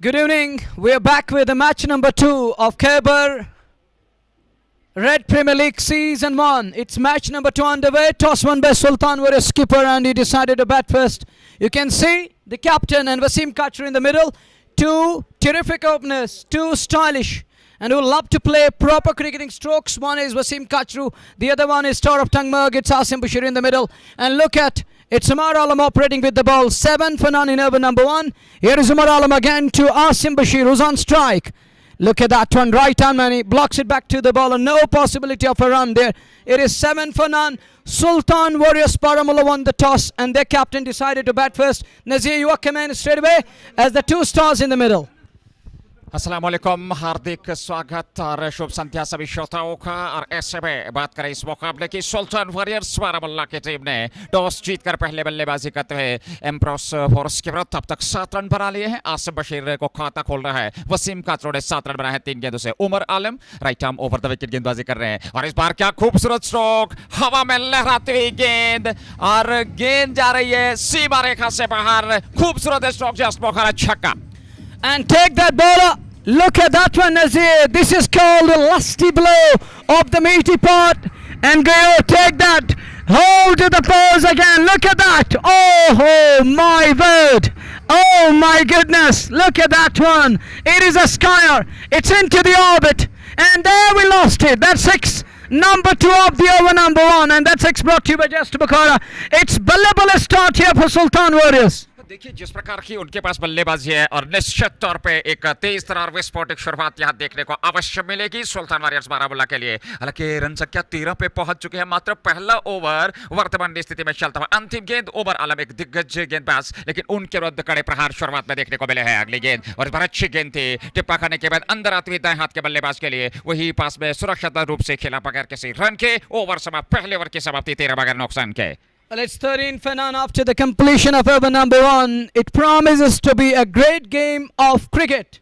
Good evening. We are back with the match number 2 of Khyber Red Premier League Season 1. It's match number 2 underway. Toss won by Sultan, were a skipper, and he decided to bat first. You can see the captain and Wasim Kachru in the middle. Two terrific openers, two stylish, and who love to play proper cricketing strokes. One is Wasim Kachru, the other one is Star of Tangmarg. It's Asim Bashir in the middle. And look at, it's Umar Alam operating with the ball. 7 for none in over number 1. Here is Umar Alam again to Asim Bashir, who's on strike. Look at that one, right hand man, he blocks it back to the ball, and no possibility of a run there. It is 7 for none. Sultan Warriors Baramulla won the toss, and their captain decided to bat first. Nazir, you are coming straight away as the two stars in the middle. अस्सलाम वालेकुम, हार्दिक स्वागत और शुभ संध्या सभी श्रोताओं का। और ऐसे में बात करें इस मुकाबले की, सुल्तान वॉरियर्स बारामुल्ला की टीम ने टॉस जीतकर पहले बल्लेबाजी करते हुए एम्प्रोस फोर्स के विरुद्ध अब तक 7 रन बना लिए हैं। आसिम बशीर को खाता खोल रहा है, वसीम काचरू ने 7 रन बनाए हैं 3 गेंदों से। Umar Alam right arm over the wicket गेंदबाजी कर रहे हैं, और इस बार क्या खूबसूरत स्ट्रोक, हवा में लहराती हुई गेंद, और गेंद जा रही है सीमा रेखा से बाहर। खूबसूरत स्ट्रोक, जस्ट मौका, छक्का। And take that bowler. Look at that one, Nazir. This is called a lusty blow of the meaty part. And Gayo, take that. Hold to the pose again. Look at that. Oh, my word. Oh, my goodness. Look at that one. It is a skyer. It's into the orbit. And there we lost it. That's 6. Number 2 of the over number 1. And that's 6 brought to you by Just Bukhara. It's ballable start here for Sultan Warriors. देखिए जिस प्रकार की उनके पास बल्लेबाजी है, और निश्चित तौर पे एक तेज तरार विस्फोटक शुरुआत यहां देखने को अवश्य मिलेगी सुल्तान वॉरियर्स बारामुल्ला के लिए। हालांकि रन संख्या 13 पे पहुंच चुके हैं। मात्र पहला ओवर वर्तमान स्थिति में चलता हुआ। अंतिम गेंद ओवर आलम एक दिग्गज गेंदबाज, लेकिन उनके विरुद्ध कड़े प्रहार शुरुआत में देखने को मिले हैं। अगली गेंद, और इस बार अच्छी गेंद थी, टिप्पा खाने के बाद अंदर आती हुई दाएं हाथ के बल्लेबाज के लिए। वही पास में सुरक्षित रूप से खेला बगैर किसी रन के। ओवर समाप्त, पहले ओवर की समाप्ति 13 बगैर नुकसान के। Well, it's 13 for none after the completion of over number 1. It promises to be a great game of cricket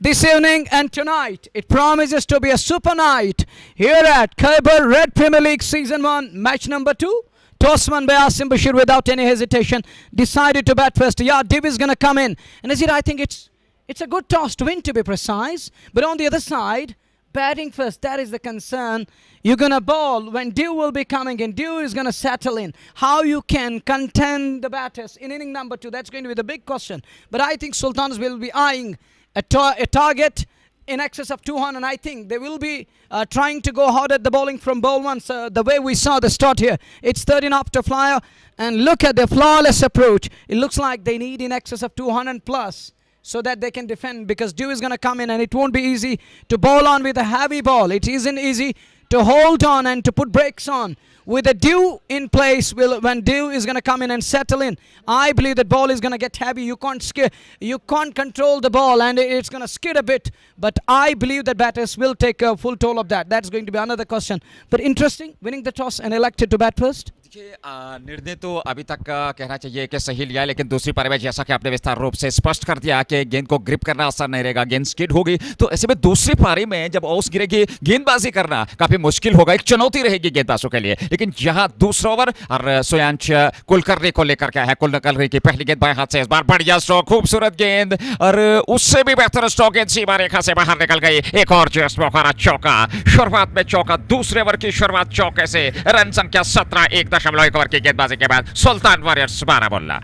this evening and tonight. It promises to be a super night here at Khyber Red Premier League Season 1, match number 2. Toss won by Asim Bashir without any hesitation. Decided to bat first. Yeah, Div is going to come in. And is it, I think it's a good toss to win, to be precise. But on the other side, batting first, that is the concern. You're going to bowl when Dew will be coming in. Dew is going to settle in. How you can contend the batters in inning number 2, that's going to be the big question. But I think Sultans will be eyeing a target in excess of 200. And I think they will be trying to go hard at the bowling from ball 1. So the way we saw the start here, it's 13 after flyer. And look at the flawless approach. It looks like they need in excess of 200 plus, so that they can defend, because Dew is going to come in, and it won't be easy to bowl on with a heavy ball. It isn't easy to hold on and to put brakes on. With a Dew in place, when Dew is going to come in and settle in, I believe that ball is going to get heavy. You can't control the ball, and it's going to skid a bit. But I believe that batters will take a full toll of that. That's going to be another question. But interesting, winning the toss and elected to bat first. निर्णय तो अभी तक कहना चाहिए कि सही लिया, लेकिन दूसरी पारी में जैसा कि आपने विस्तार रूप से स्पष्ट कर दिया कि गेंद को ग्रिप करना आसान नहीं रहेगा, गेंद स्किड होगी। तो ऐसे में दूसरी पारी में जब ऑस गिरेगी, गेंदबाजी करना काफी मुश्किल होगा, एक चुनौती रहेगी गेंदबाजों के लिए। लेकिन यहाँ दूसरा ओवर, और सोयांश कुलकर्णी को लेकर क्या है, कुलकर्णी की पहली गेंद बाएं हाथ से, इस बार बढ़िया स्ट्रोक, खूबसूरत गेंद, और उससे भी बेहतर स्ट्रोक, गेंद सीमा रेखा से बाहर निकल गई। एक और जस्ट मौका, चौका, शुरुआत में चौका, दूसरे ओवर की शुरुआत चौके से। रन संख्या 17, 1.1 ओवर की गेंदबाजी के बाद Sultan warriors Baramulla.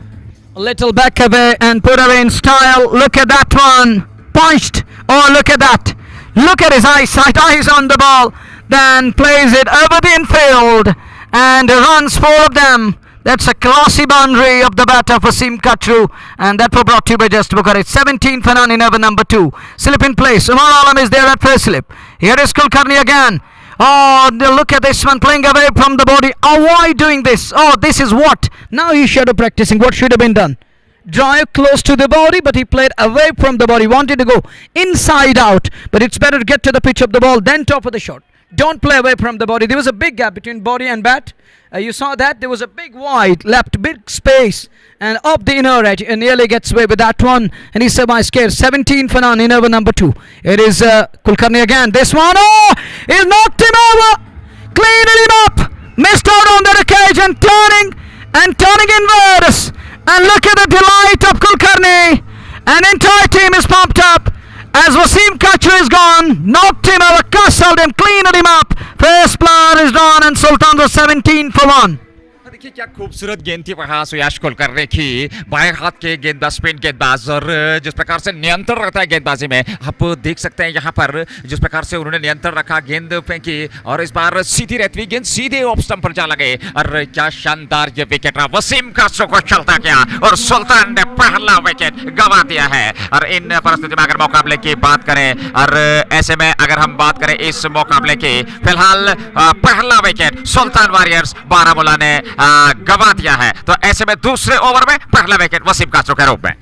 A little back away and put away in style. Look at that one. Punched. Oh, look at that. Look at his eyesight. Eyes on the ball. Then plays it over the infield. And runs 4 of them. That's a classy boundary of the batter for Wasim Kachru. And that was brought to you by Just Bukhara. It's 17 for none in over number 2. Slip in place. Umar Alam is there at first slip. Here is Kulkarni again. Oh, look at this one, playing away from the body. Oh, why doing this? Oh, this is what? Now he should have practicing. What should have been done? Drive close to the body, but he played away from the body. Wanted to go inside out, but it's better to get to the pitch of the ball, then top of the shot. Don't play away from the body. There was a big gap between body and bat. You saw that. There was a big wide, left big space, and up the inner edge. And nearly gets away with that one. And he's semi-scared. 17 for none in over number 2. It is Kulkarni again. This one, oh! He's knocked him over! Cleaned him up! Missed out on that occasion. Turning inwards. And look at the delight of Kulkarni. An entire team is pumped up as Wasim Kachru is gone. Knocked him over, castled him, cleaned him up. First player is gone and Sultan was 17 for 1. देखिए क्या खूबसूरत गेंद थी वहां सुयाश कुलकर्णी की, बाएं हाथ के गेंदबाज, स्पिन गेंदबाज, और जिस प्रकार से नियंत्रण रखता है गेंदबाजी में, आप देख सकते हैं यहाँ पर जिस प्रकार से उन्होंने नियंत्रण रखा, गेंद फेंकी और इस बार सीधी रहती हुई गेंद सीधे ऑफ स्टंप पर जा लगे। और क्या शानदार ये विकेट रहा, वसीम कासो को चलता गया और सुल्तान ने पहला विकेट गंवा दिया है। और इन परिस्थिति में अगर मुकाबले की बात करें और ऐसे में अगर हम बात करें इस मुकाबले की, फिलहाल पहला विकेट सुल्तान वॉरियर्स बारामूला ने गंवा दिया है। तो ऐसे में दूसरे ओवर में पहला विकेट वसीम काचरू के रूप में।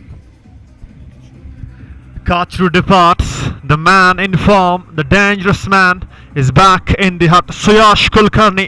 Kachru departs, the man in form, the dangerous man is back in the hut. Suyash Kulkarni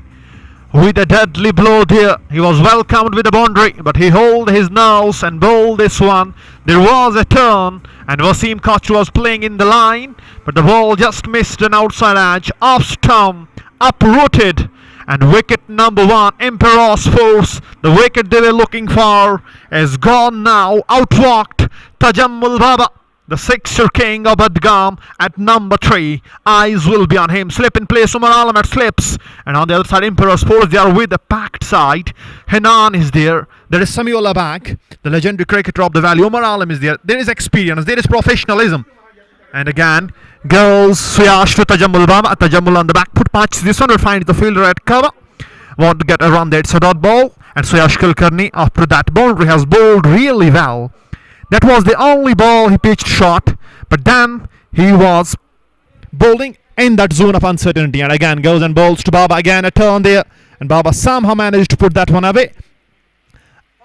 with a deadly blow there. He was welcomed with a boundary, but he held his nerves and bowled this one. There was a turn and Wasim Kachru was playing in the line, but the ball just missed an outside edge, off stump, uprooted. And wicket number 1, Emperos force, the wicket they were looking for, is gone now. Outwalked Tajammul Baba, the sixer king of Badgam at number 3. Eyes will be on him. Slip in place, Umar Alam at slips. And on the other side, Emperos force, they are with the packed side. Henan is there. There is Samiola back, the legendary cricketer of the valley. Umar Alam is there. There is experience, there is professionalism. And again, goes Suyash to Tajammul Baba. Tajammul on the back foot patch. This one will find the fielder at cover. Want to get a run there. It's a dot ball. And Suyash Kulkarni, after that boundary, has bowled really well. That was the only ball he pitched short. But then he was bowling in that zone of uncertainty. And again, goes and bowls to Baba. Again, a turn there. And Baba somehow managed to put that one away.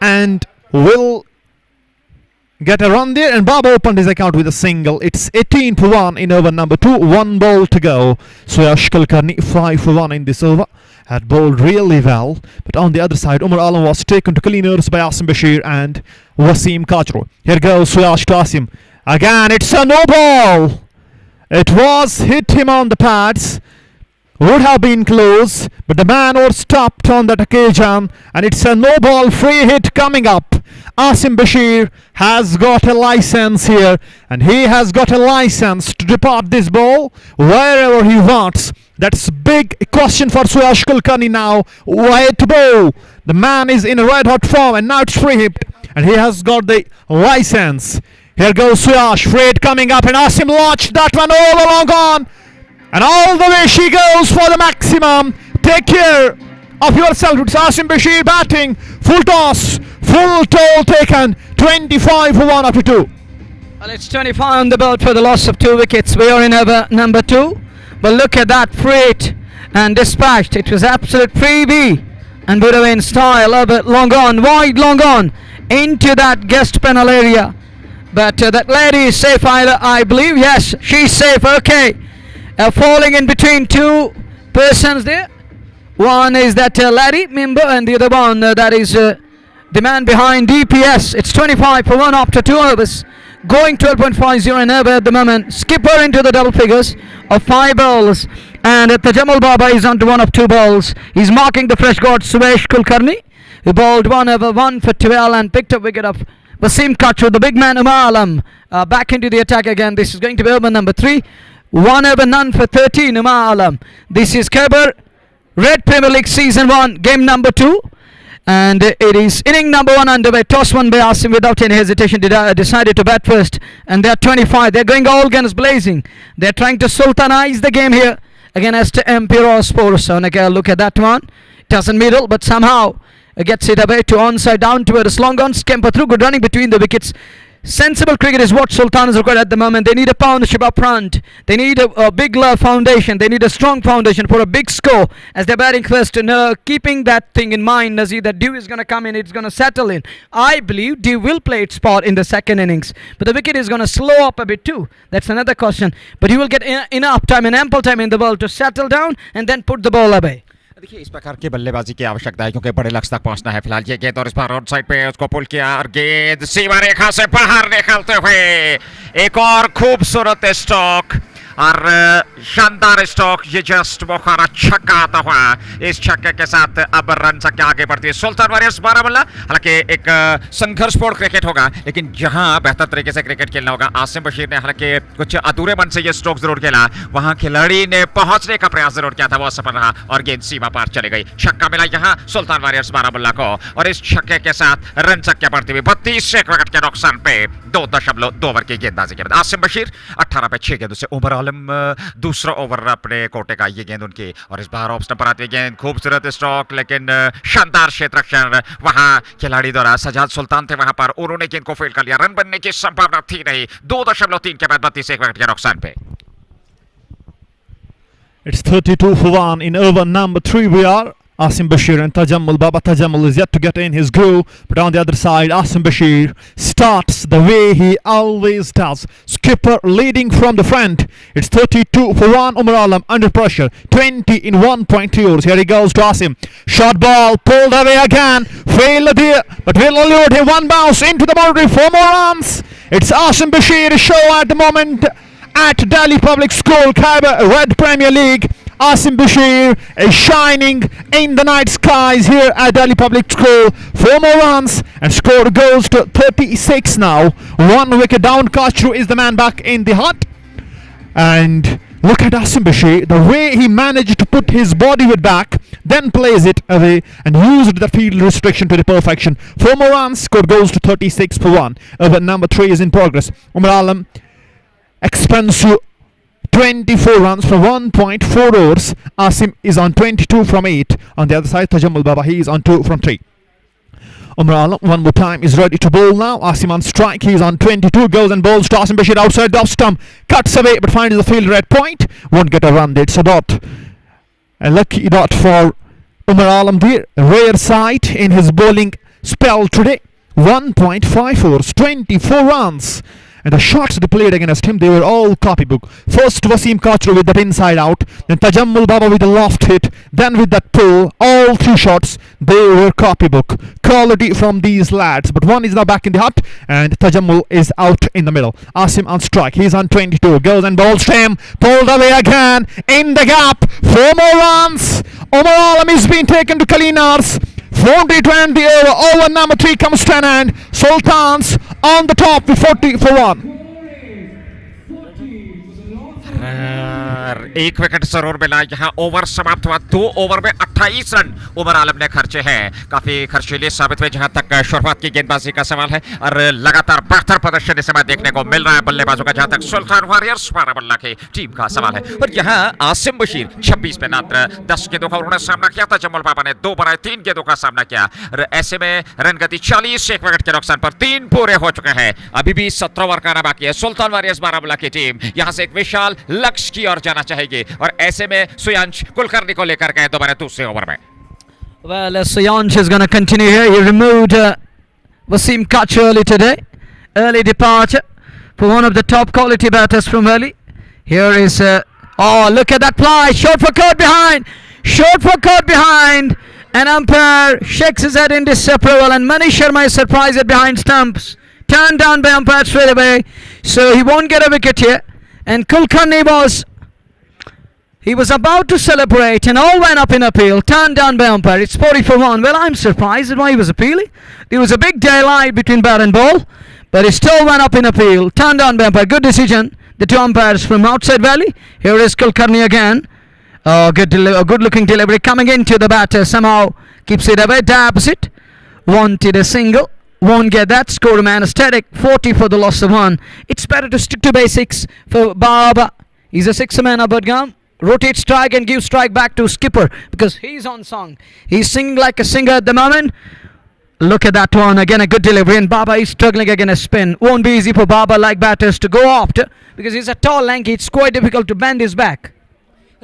And will get a run there, and Baba opened his account with a single. It's 18 for 1 in over number 2. 1 ball to go. Suyash Kulkarni 5 for 1 in this over. Had bowled really well, but on the other side, Umar Alam was taken to clean earth by Asim Bashir and Wasim Kachru. Here goes Suyash to Asim. Again, it's a no ball. It was hit him on the pads. Would have been close, but the man was stopped on that occasion, and it's a no ball free hit coming up. Asim Bashir has got a license here, and he has got a license to depart this ball wherever he wants. That's a big question for Suyash Kulkarni now. Where to bowl? The man is in a red hot form, and now it's free hit, and he has got the license. Here goes Suyash, free hit coming up, and Asim launched that one all along on. And all the way she goes for the maximum. Take care of yourself. It's Asim Bashir batting. Full toss. Full toll taken. 25 for 1 after 2. Well, it's 25 on the board for the loss of 2 wickets. We are in over number 2. But look at that freight and dispatched. It was absolute freebie. And would have been style of it. Long on. Wide long on. Into that guest panel area. But that lady is safe either, I believe. Yes, she's safe. Okay. Falling in between 2 persons there. One is that lady member, and the other one that is the man behind DPS. It's 25 for 1 after 2 overs. Going 12.50 an over at the moment. Skipper into the double figures of 5 balls. And Tajammul Baba is on to 1 of 2 balls. He's marking the fresh god Suyash Kulkarni, who bowled 1 over 1 for 12 and picked up wicket of Wasim Kachru. The big man Umar Alam back into the attack again. This is going to be over number 3. 1 over none for 13, Umar Alam. This is Khyber Red Premier League Season 1, game number 2. And it is inning number 1 underway. Toss one by Asim without any hesitation. Decided to bat first. And they're 25. They're going all guns blazing. They're trying to sultanize the game here against Emperos Sports. So look at that one. Doesn't middle, but somehow gets it away to onside down towards long on. Scamper through. Good running between the wickets. Sensible cricket is what Sultan is required at the moment. They need a partnership up front. They need a big foundation. They need a strong foundation for a big score as they're batting first. And keeping that thing in mind, Nazir, that Dew is going to come in. It's going to settle in. I believe Dew will play its part in the second innings. But the wicket is going to slow up a bit too. That's another question. But he will get enough time and ample time in the ball to settle down and then put the ball away. देखिए इस प्रकार की बल्लेबाजी की आवश्यकता है क्योंकि बड़े लक्ष्य तक पहुंचना है। फिलहाल ये गेंद और इस बार आउट साइड पे उसको पुल किया और गेंद सीमा रेखा से बाहर निकलते हुए एक और खूबसूरत स्ट्रोक और शानदार स्ट्रोक, ये जस्ट बुखारा छक्का आता हुआ। इस छक्के के साथ अब रन संख्या आगे बढ़ती है सुल्तान वॉरियर्स बारामुल्ला। हालांकि एक संघर्षपूर्ण क्रिकेट होगा, लेकिन जहां बेहतर तरीके से क्रिकेट खेलना होगा। आसिम बशीर ने हालांकि कुछ अधूरे मन से ये स्ट्रोक जरूर खेला, वहां खिलाड़ी ने पहुंचने का प्रयास जरूर किया था, वो असफल रहा और गेंद सीमा पार चली गई। छक्का मिला यहां सुल्तान वॉरियर्स बारामुल्ला को और इस छक्के के साथ रन संख्या बढ़ती हुई 32 विकेट के नुकसान पे 2.2 ओवर की गेंदबाजी के बाद आसिम बशीर 18 पे 6 गेंदों से। उमर आलम दूसरा ओवर अपने कोटे का, ये गेंद उनकी और इस बार ऑफ स्टंप पर आती है गेंद। खूबसूरत स्ट्रोक, लेकिन शानदार क्षेत्र रक्षण वहां खिलाड़ी द्वारा। सजाद सुल्तान थे वहां पर, उन्होंने गेंद को फील्ड कर लिया। रन बनने की संभावना थी नहीं। 2.3 के बाद 32 विकेट के नुकसान पे। It's 32 for 1 in over number 3 we are. Asim Bashir and Tajammul. Baba Tajammul is yet to get in his groove, but on the other side Asim Bashir starts the way he always does. Skipper leading from the front. It's 32 for 1. Umar Alam under pressure, 20 in 1.3 overs. Here he goes to Asim. Shot ball pulled away again, failed there, but will elude him. One bounce into the boundary, 4 more runs. It's Asim Bashir's show at the moment at Delhi Public School, Khyber, Red Premier League. Asim Bashir is shining in the night skies here at Delhi Public School. 4 more runs and score goes to 36 now. 1 wicket down. Kachru is the man back in the hut. And look at Asim Bashir, the way he managed to put his body weight back, then plays it away and used the field restriction to the perfection. 4 more runs, score goes to 36 for 1. Over number 3 is in progress. Umar Alam expensive 24 runs from 1.4 overs. Asim is on 22 from 8. On the other side, Tajammul Baba, he is on 2 from 3. Umar Alam one more time is ready to bowl now. Asim on strike, he is on 22, goes and bowls to Asim Bashir outside the off stump, cuts away but finds the fielder at point, won't get a run. It's a dot, a lucky dot for Umar Alam there. Rare sight in his bowling spell today. 1.5 overs, 24 runs. And the shots they played against him, they were all copybook. First Wasim Kachru with that inside out, then Tajammul Baba with the loft hit, then with that pull. All 3 shots, they were copybook. Quality from these lads. But one is now back in the hut, and Tajammul is out in the middle. Asim on strike, he's on 22, goes and bowls to him, pulled away again, in the gap, 4 more runs. Umar Alam is being taken to Kalinars. 40-20 over number 3 comes to an end. Sultans on the top with 40 for 1. एक wicket जरूर मिला। यहाँ over समाप्त हुआ। 2 over में 28 run Umar आलम ने खर्चे हैं। काफी खर्चीले साबित हुए जहां तक शुरुआत की गेंदबाजी का सवाल है और लगातार बेहतर प्रदर्शन इस समय देखने को मिल रहा है बल्लेबाजों का जहां तक सुल्तान वॉरियर्स बारामुल्ला की टीम का सवाल है। और यहाँ आसिम बशीर 26 पे मात्र 10 गेंदों का उन्होंने सामना किया था। जम्मुल बाबा ने 2 बनाए 3 गेंदों का सामना किया और ऐसे में रन गति 40 विकेट के नुकसान पर 3 पूरे हो चुके हैं। अभी भी 17 ओवर का आना बाकी है। सुल्तान वॉरियर्स बारामुल्ला की टीम यहां से एक विशाल लक्ष्य की ओर जाना चाहेगी और ऐसे में सुयांश कुलकर्णी को लेकर गए दोबारा दूसरे ओवर में। Well, Suyansh is going to continue here. He removed Wasim Kach early today. Early departure for one of the top quality batters from early. Here is, oh, look at that fly. Short for caught behind. Short for caught behind. And umpire shakes his head in disapproval. And Manish Sharma is surprised at behind stumps. Turned down by umpire straight away. So he won't get a wicket here. And Kulkarni was about to celebrate and all went up in appeal, turned down by umpire. It's 40 for 1. Well, I'm surprised at why he was appealing. There was a big daylight between bat and ball, but he still went up in appeal, turned down by umpire. Good decision. The 2 umpires from outside valley. Here is Kulkarni again. Oh, good looking delivery coming into the batter. Somehow keeps it away, dabs it. Wanted a single. Won't get that. Score man aesthetic. 40 for the loss of 1. It's better to stick to basics for Baba. He's a 6-man up Budgam. Rotate strike and give strike back to skipper because he's on song. He's singing like a singer at the moment. Look at that one. Again a good delivery and Baba is struggling against a spin. Won't be easy for Baba like batters to go after because he's a tall lanky. It's quite difficult to bend his back.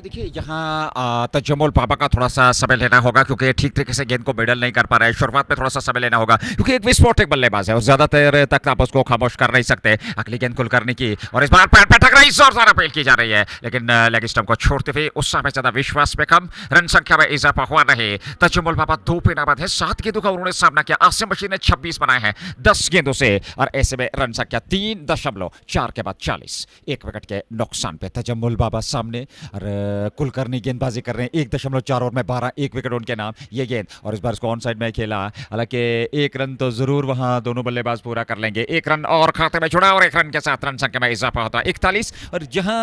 देखिए यहाँ तजम्मुल बाबा का थोड़ा सा समय लेना होगा क्योंकि ठीक तरीके से गेंद को मिडल नहीं कर पा रहा है। शुरुआत में थोड़ा सा समय लेना होगा क्योंकि एक विस्फोटक बल्लेबाज है और ज्यादा देर तक आप उसको खामोश कर नहीं सकते। अगली गेंद कुल करने की और इस बार पैर पे टकराई, जोरदार अपील की जा रही है लेकिन लेग स्टंप को छोड़ते हुए उस समय ज्यादा विश्वास में कम, रन संख्या में इजाफा हुआ नहीं। तजम्मुल बाबा 2 पे नाबाद है, 7 गेंदों का उन्होंने सामना किया। आसिम बशीर ने 26 बनाए हैं 10 गेंदों से और ऐसे में रन संख्या 3.4 के बाद 40, 1 विकेट के नुकसान पे तजम्मुल बाबा सामने और कुलकर्णी गेंदबाजी कर रहे हैं 1.4 ओवर में 12, 1 विकेट उनके नाम ये गेंद और इस बार इसको ऑन साइड में खेला। हालांकि 1 रन तो जरूर वहां दोनों बल्लेबाज पूरा कर लेंगे। 1 रन और खाते में जुड़ा और 1 रन के साथ रन संख्या में इजाफा होता है 41 और जहां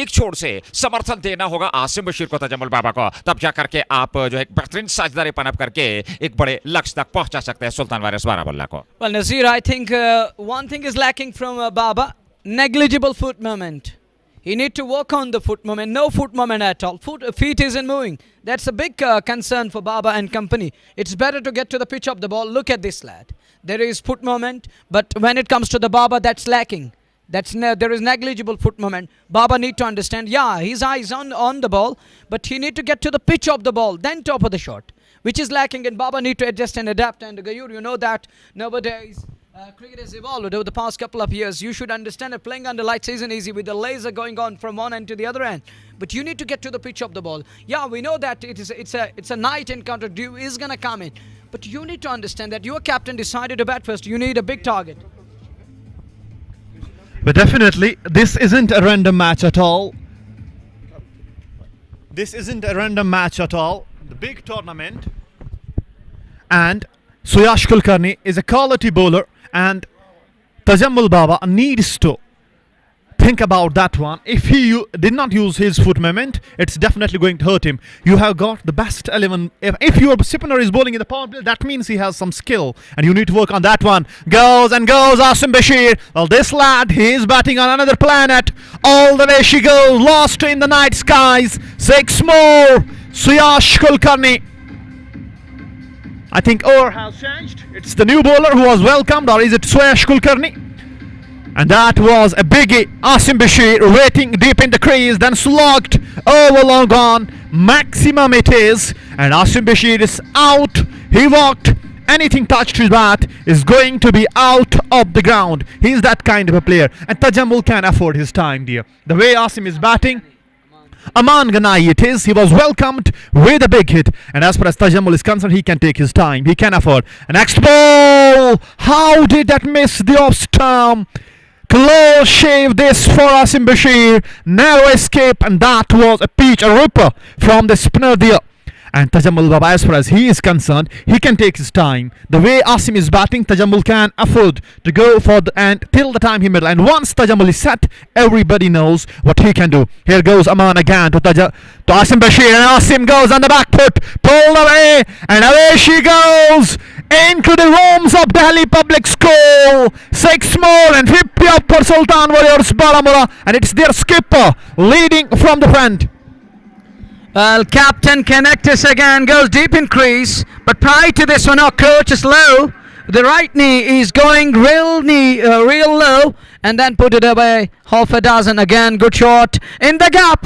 एक छोर से समर्थन देना होगा आसिम बशीर को, तजम्मुल बाबा को, तब जाकर के आप जो है बेहतरीन साझेदारी पनप करके एक बड़े लक्ष्य तक पहुंचा सकते हैं सुल्तान वारिस बारामुल्ला को। Well, Nazir, I think one thing is lacking from Baba, negligible foot movement. He need to work on the foot movement. No foot movement at all. Feet isn't moving. That's a big concern for Baba and company. It's better to get to the pitch of the ball. Look at this lad. There is foot movement, but when it comes to the Baba, that's lacking. There is negligible foot movement. Baba need to understand. Yeah, his eyes on the ball, but he need to get to the pitch of the ball, then top of the shot, which is lacking. And Baba need to adjust and adapt. And Gayur, you know that nowadays. Cricket has evolved over the past couple of years. You should understand that playing under lights isn't easy with the laser going on from one end to the other end. But you need to get to the pitch of the ball. Yeah, we know that it's a night encounter. Dew is gonna come in, but you need to understand that your captain decided to bat first. You need a big target. But definitely, this isn't a random match at all. This isn't a random match at all. The big tournament, and Suyash Kulkarni is a quality bowler. And Tajammul Baba needs to think about that one. If he did not use his foot movement, it's definitely going to hurt him. You have got the best 11. If your spinner is bowling in the power play, that means he has some skill, and you need to work on that one. Goes and goes Asim Bashir. Well, this lad, he is batting on another planet. All the way she goes, lost in the night skies. 6 more. Suyash Kulkarni. I think over has changed. It's the new bowler who was welcomed, or is it Suyash Kulkarni? And that was a biggie. Asim Bashir waiting deep in the crease, then slogged over long on. Maximum it is. And Asim Bashir is out. He walked. Anything touched his bat is going to be out of the ground. He's that kind of a player. And Tajammul can afford his time, dear. The way Asim is batting, Aman Ganai it is. He was welcomed with a big hit. And as far as Tajammul is concerned, he can take his time. He can afford. An next ball. How did that miss the off stump? Close shave this for Asim Bashir. Narrow escape, and that was a peach, a ripper from the spinner there. And Tajammul Baba, as far as he is concerned, he can take his time. The way Asim is batting, Tajammul can afford to go for the end till the time he middle. And once Tajammul is set, everybody knows what he can do. Here goes Aman again to Asim Bashir, and Asim goes on the back foot, pulled away, and away she goes into the rooms of Delhi Public School. 6 more and 50 up for Sultan Warriors Baramulla, and it's their skipper leading from the front. Well, Captain Connectus again goes deep in crease, but prior to this one, our coach is low. The right knee is going real low, and then put it away. Half a dozen again. Good shot in the gap.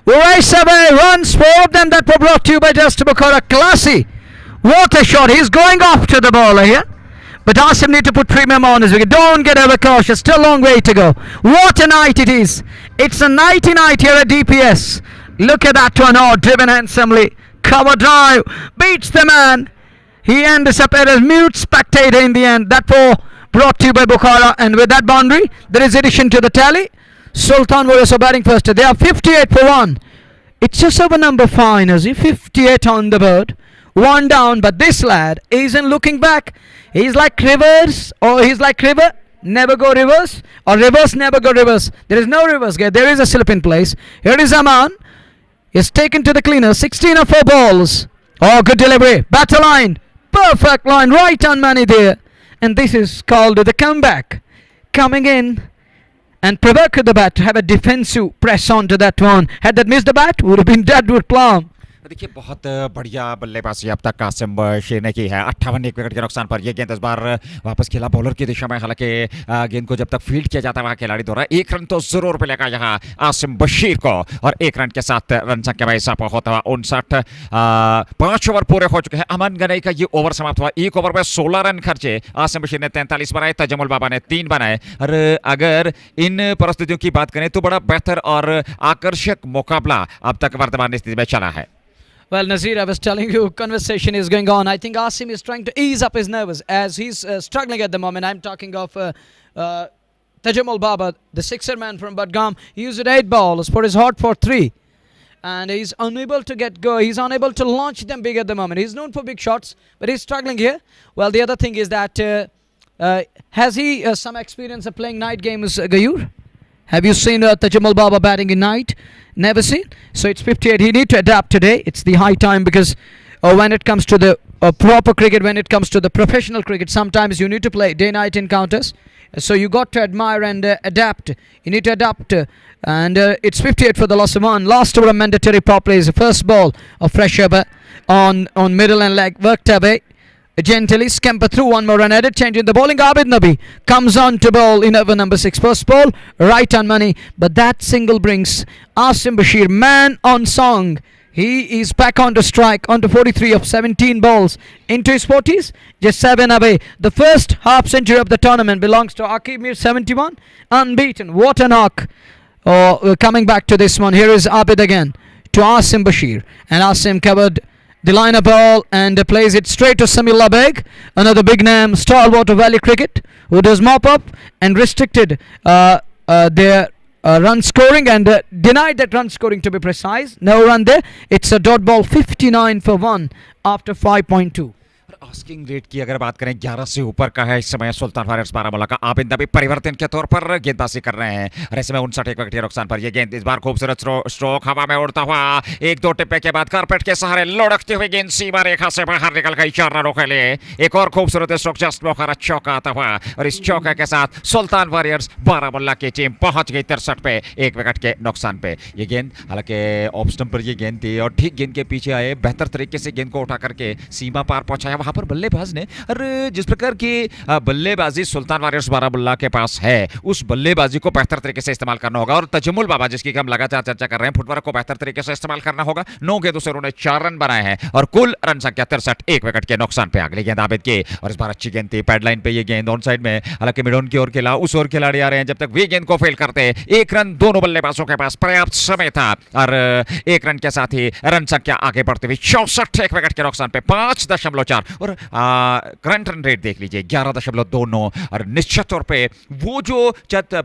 Race away runs, 4 of them that were brought to you by Just Bukhara. Classy. What a shot. He's going off to the bowler here. But Asim need to put premium on his wicket. Don't get overcautious. Still a long way to go. What a night it is. It's a nighty night here at DPS. Look at that one. Oh, driven handsomely. Cover drive. Beats the man. He ends up as mute spectator in the end. That brought to you by Bukhara. And with that boundary, there is addition to the tally. Sultan Warriors are batting first. They are 58 for 1. It's just over number 5, as if 58 on the board. 1 down, but this lad isn't looking back. He's like Rivers, or he's like River. Never go reverse, or reverse never go reverse. There is no reverse gear. There is a slip in place. Here is Aman. He's taken to the cleaner. 16 of 4 balls. Oh, good delivery. Batter line. Perfect line. Right on money there. And this is called the comeback. Coming in and provoke the bat to have a defensive press onto that one. Had that missed the bat, would have been dead with plum. देखिए बहुत बढ़िया बल्लेबाजी अब तक आसिम बशीर ने की है। 58 एक विकेट के नुकसान पर यह गेंद इस बार वापस खेला बॉलर की दिशा में। हालांकि गेंद को जब तक फील्ड किया जाता है वहां खिलाड़ी द्वारा 1 रन तो जरूर मिलेगा यहाँ आसिम बशीर को, और 1 रन के साथ रन संख्या में इजाफा होता हुआ 59। 5 ओवर पूरे हो चुके हैं। अमन गनई का ये ओवर समाप्त हुआ। एक ओवर में 16 रन खर्चे। आसिम बशीर ने 43 बनाए, तजमुल बाबा ने 3 बनाए। और अगर इन परिस्थितियों की बात करें तो बड़ा बेहतर और आकर्षक मुकाबला अब तक वर्तमान स्थिति में चला है। Well, Nazir, I was telling you, conversation is going on. I think Asim is trying to ease up his nerves as he's struggling at the moment. I'm talking of Tajamul Baba, the sixer man from Budgam. He used 8 balls, put his hot for 3. And he's unable to get go. He's unable to launch them big at the moment. He's known for big shots, but he's struggling here. Well, the other thing is that has he some experience of playing night games, Gayur? Have you seen Tajamul Baba batting in night? Never seen. So it's 58. He need to adapt today. It's the high time because when it comes to the proper cricket, when it comes to the professional cricket, sometimes you need to play day-night encounters. So you got to admire and adapt. You need to adapt. And it's 58 for the loss of 1. Last over mandatory power play is the first ball of fresh over on middle and leg. Worked away. Gently scamper through, one more run added, changing the bowling. Abid Nabi comes on to bowl in over number 6. First ball, right on money, but that single brings Asim Bashir man on song. He is back on to strike, on to 43 of 17 balls into his 40s, just 7 away. The first half century of the tournament belongs to Aqib Mir, 71, unbeaten. What a knock. Coming back to this one, here is Abid again to Asim Bashir, and Asim covered the liner ball and plays it straight to Samillah Beg, another big name stalwart of Valley cricket, who does mop up and restricted their run scoring and denied that run scoring, to be precise. No run there. It's a dot ball, 59 for 1 after 5.2. Asking rate की अगर बात करें 11 से ऊपर का है इस समय सुल्तान वारियर्स बारामूला का। आबिद नबी परिवर्तन के तौर पर गेंदबाजी कर रहे हैं और ऐसे में 59 एक विकेट के नुकसान पर यह गेंद इस बार खूबसूरत स्ट्रोक हवा में उड़ता हुआ 1-2 टिप्पे के बाद कारपेट के सहारे लुढ़कती हुई गेंद सीमा रेखा से बाहर निकल गई 4 रनों के लिए। एक और खूबसूरत स्ट्रोक जस्ट मौका चौका आता हुआ और इस चौके के साथ सुल्तान वारियर्स बारामूला की टीम पहुंच गई 63 पे 1 विकेट के नुकसान पे। ये गेंद हालांकि ऑफ स्टंप पर ये गेंद थी और ठीक गेंद के पीछे आए, बेहतर तरीके से गेंद को उठा करके सीमा पार पहुंचाया वहां पर बल्लेबाज ने। और जिस प्रकार की बल्लेबाजी सुल्तान वारियर्स बारामुल्ला के पास है उस बल्लेबाजी को बेहतर तरीके से इस्तेमाल करना होगा। और तजमुल बाबा जिसकी हम लगातार चर्चा कर रहे हैं, फुटवर्क को बेहतर तरीके से इस्तेमाल करना होगा। 9 गेंदों से उन्होंने 4 रन बनाए हैं और कुल रन संख्या 63, 1 विकेट के नुकसान पे। अगली गेंद आबिद की और इस बार अच्छी गेंद थी पैडलाइन पे, ये गेंद ऑन साइड में, हालांकि मिड ऑन की ओर खेला, उस ओर खिलाड़ी आ रहे हैं। जब तक वे गेंद को फेल करते 1 रन दोनों बल्लेबाजों के पास पर्याप्त समय था और 1 रन के साथ ही रन संख्या आगे बढ़ती हुई 64, 1 विकेट के नुकसान पे 5.4 और करंट रन रेट देख लीजिए 11.29। और निश्चित तौर पे वो जो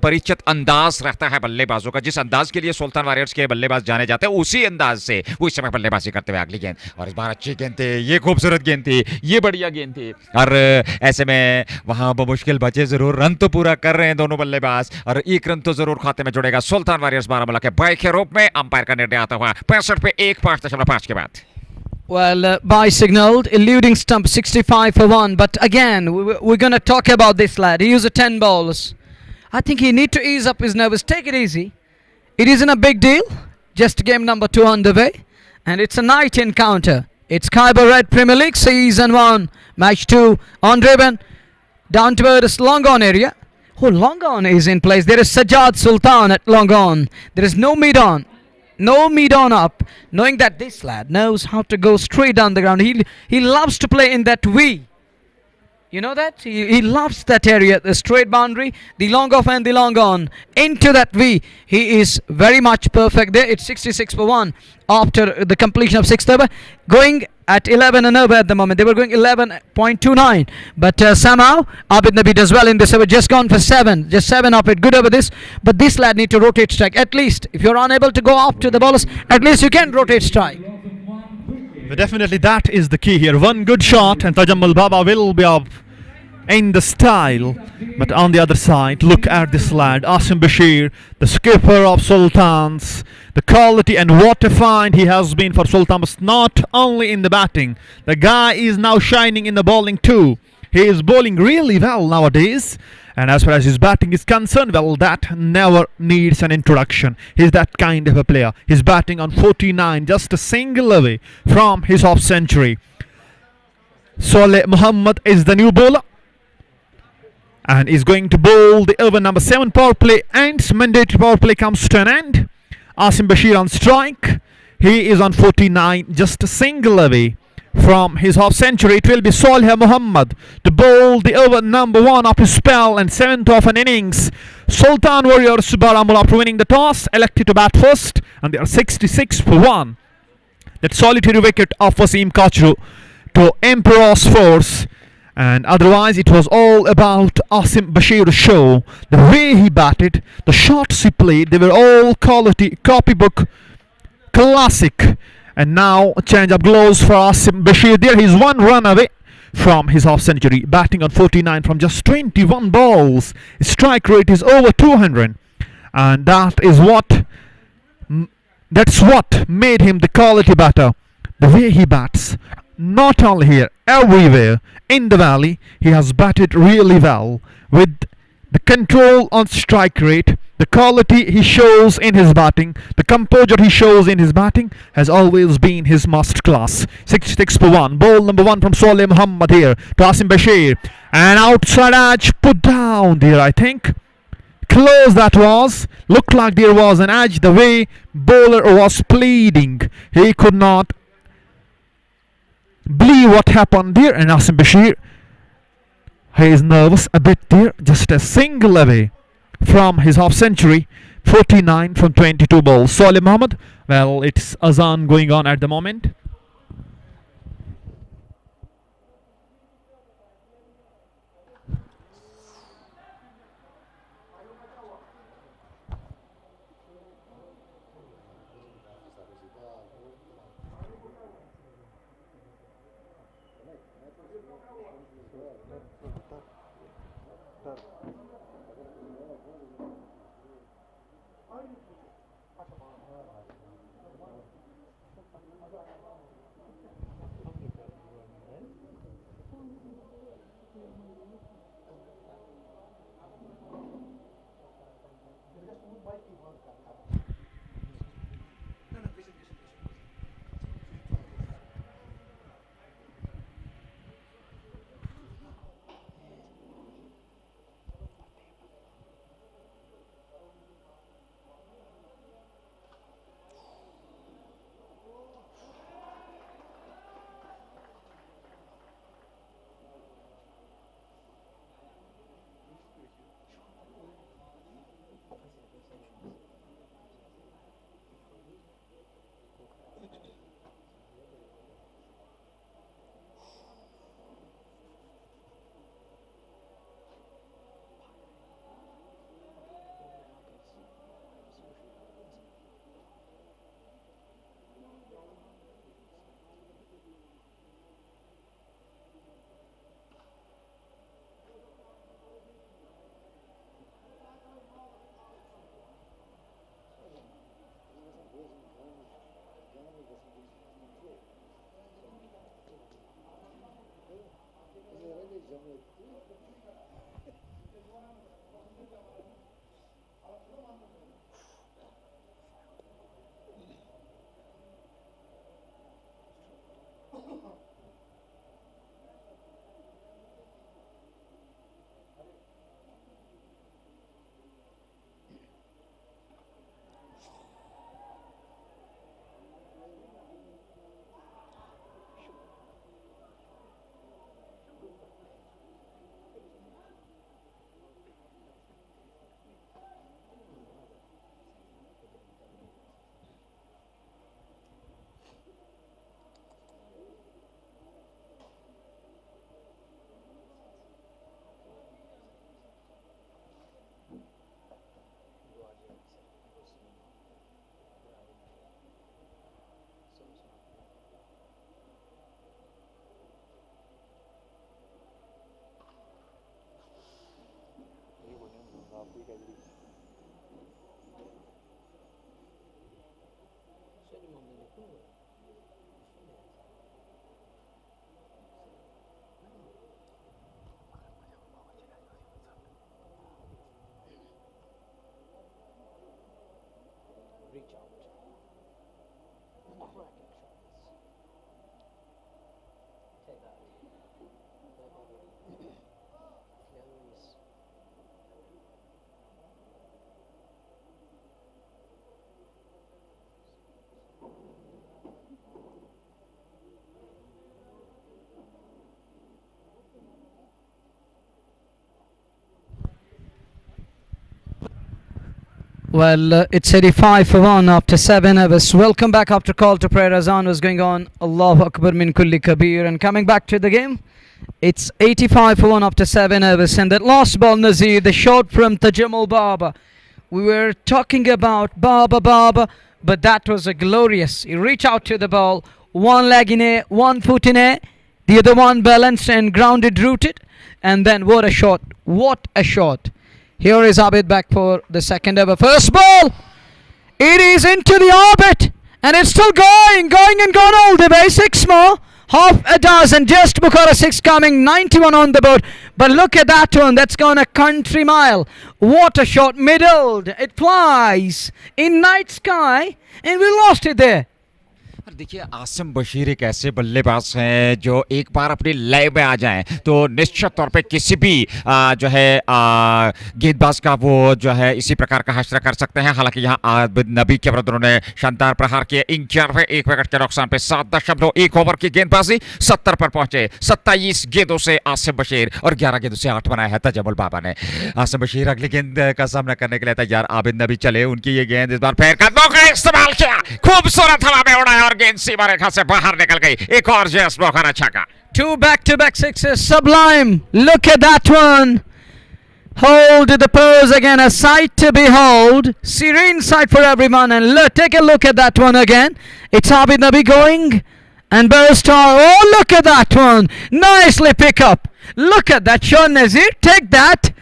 परिचित अंदाज रहता है बल्लेबाजों का, जिस अंदाज के लिए सुल्तान वारियर्स के बल्लेबाज जाने जाते हैं, उसी अंदाज से वो इस समय बल्लेबाजी करते हुए। अगली गेंद और इस बार अच्छी गेंद थी, ये खूबसूरत गेंद थी, ये बढ़िया गेंद थी और ऐसे में वहां मुश्किल बचे जरूर, रन तो पूरा कर रहे हैं दोनों बल्लेबाज और 1 रन तो जरूर खाते में जुड़ेगा सुल्तान वारियर्स बारामूला के बाई के रूप में। अंपायर का निर्णय आता हुआ 65 पे 5.5 के बाद। Well, by signaled, eluding stump, 65 for 1. But again, we're going to talk about this lad. He used 10 balls. I think he need to ease up his nerves. Take it easy. It isn't a big deal. Just game number 2 underway. And it's a night encounter. It's Khyber Red Premier League Season 1. Match 2 on driven. Down towards Long On area. Oh, Long On is in place. There is Sajjad Sultan at Long On. There is no mid on. No mid on up, knowing that this lad knows how to go straight down the ground. He loves to play in that V. You know that? He loves that area, the straight boundary, the long off and the long on. Into that V. He is very much perfect there. It's 66 for 1 after the completion of 6th over. Going at 11 and over at the moment. They were going 11.29. But somehow, Abid Nabi does well in this over. Just gone for 7. Just 7 up it. Good over this. But this lad need to rotate strike. At least, if you're unable to go up to the bowlers, at least you can rotate strike. But definitely that is the key here. One good shot and Tajamul Baba will be up in the style. But on the other side, look at this lad, Asim Bashir, the skipper of Sultans. The quality and what a find he has been for Sultans, not only in the batting. The guy is now shining in the bowling too. He is bowling really well nowadays. And as far as his batting is concerned, well, that never needs an introduction. He's that kind of a player. He's batting on 49, just a single away from his half century. Saleh Muhammad is the new bowler and is going to bowl the over number 7 power play, and mandatory power play comes to an end. Asim Bashir on strike. He is on 49, just a single away from his half century. It will be Saleh Muhammad to bowl the over number 1 of his spell and 7th of an innings. Sultan Warriors Baramulla, after winning the toss, elected to bat first, and they are 66 for 1. That solitary wicket of Wasim Kachru to Emperos force. And otherwise it was all about Asim Bashir's show. The way he batted, the shots he played, they were all quality, copybook, classic. And now a change of gloves for Asim Bashir. There he's 1 run away from his half century, batting on 49 from just 21 balls. His strike rate is over 200, and that's what made him the quality batter. The way he bats, not only here, everywhere in the valley, he has batted really well with the control on strike rate. The quality he shows in his batting, the composure he shows in his batting has always been his must class. 66 for 1. Ball number 1 from Saleh Muhammad here to Asim Bashir. And outside edge put down there, I think. Close that was. Looked like there was an edge. The way bowler was pleading, he could not believe what happened there. And Asim Bashir, he is nervous a bit there. Just a single away from his half century, 49 from 22 balls. Saleh Muhammad, well, it's azan going on at the moment. Well, it's 85 for 1 after 7 hours. Welcome back after call to prayer. Azan was going on. Allahu Akbar min kulli kabir. And coming back to the game, it's 85 for 1 after 7 hours. And that last ball, Nazir, the shot from Tajammul Baba. We were talking about Baba, but that was a glorious. He reached out to the ball. One leg in air, one foot in air. The other one balanced and grounded, rooted. And then what a shot. What a shot. Here is Abid back for the second ever. First ball. It is into the orbit. And it's still going and gone all the way. 6 more. Half a dozen. Just Bukhara 6 coming. 91 on the board. But look at that one. That's gone a country mile. What a shot. Middled. It flies in night sky. And we lost it there. देखिए आसिम बशीर एक ऐसे बल्लेबाज हैं जो एक बार अपनी लय में आ जाएं तो निश्चित तौर पे किसी भी जो है गेंदबाज का वो जो है इसी प्रकार का हश्र कर सकते हैं। हालांकि यहाँ आबिद नबी के विरुद्ध उन्होंने शानदार प्रहार किए। 1 विकेट के नुकसान पे 7.1 ओवर की गेंदबाजी 70 पर पहुंचे। 27 गेंदों से आसिम बशीर और 11 गेंदों से 8 बनाया है तजम्मुल बाबा ने। आसिम बशीर अगली गेंद का सामना करने के लिए तैयार। आबिद नबी चले, उनकी ये गेंद इस बार फेर कदमों का इस्तेमाल किया, खूबसूरत हवा में उड़ाया और गेंद सीमा रेखा से बाहर निकल गई। एक और जैस मौका अच्छा का। 2 back-to-back sixes. Sublime. Look at that one. Hold the pose again. A sight to behold. Serene sight for everyone. And look, take a look at that one again. It's Abid Nabi going. And Barstar. Oh, look at that one. Nicely pick up. Look at that shot, Nazir. Take that.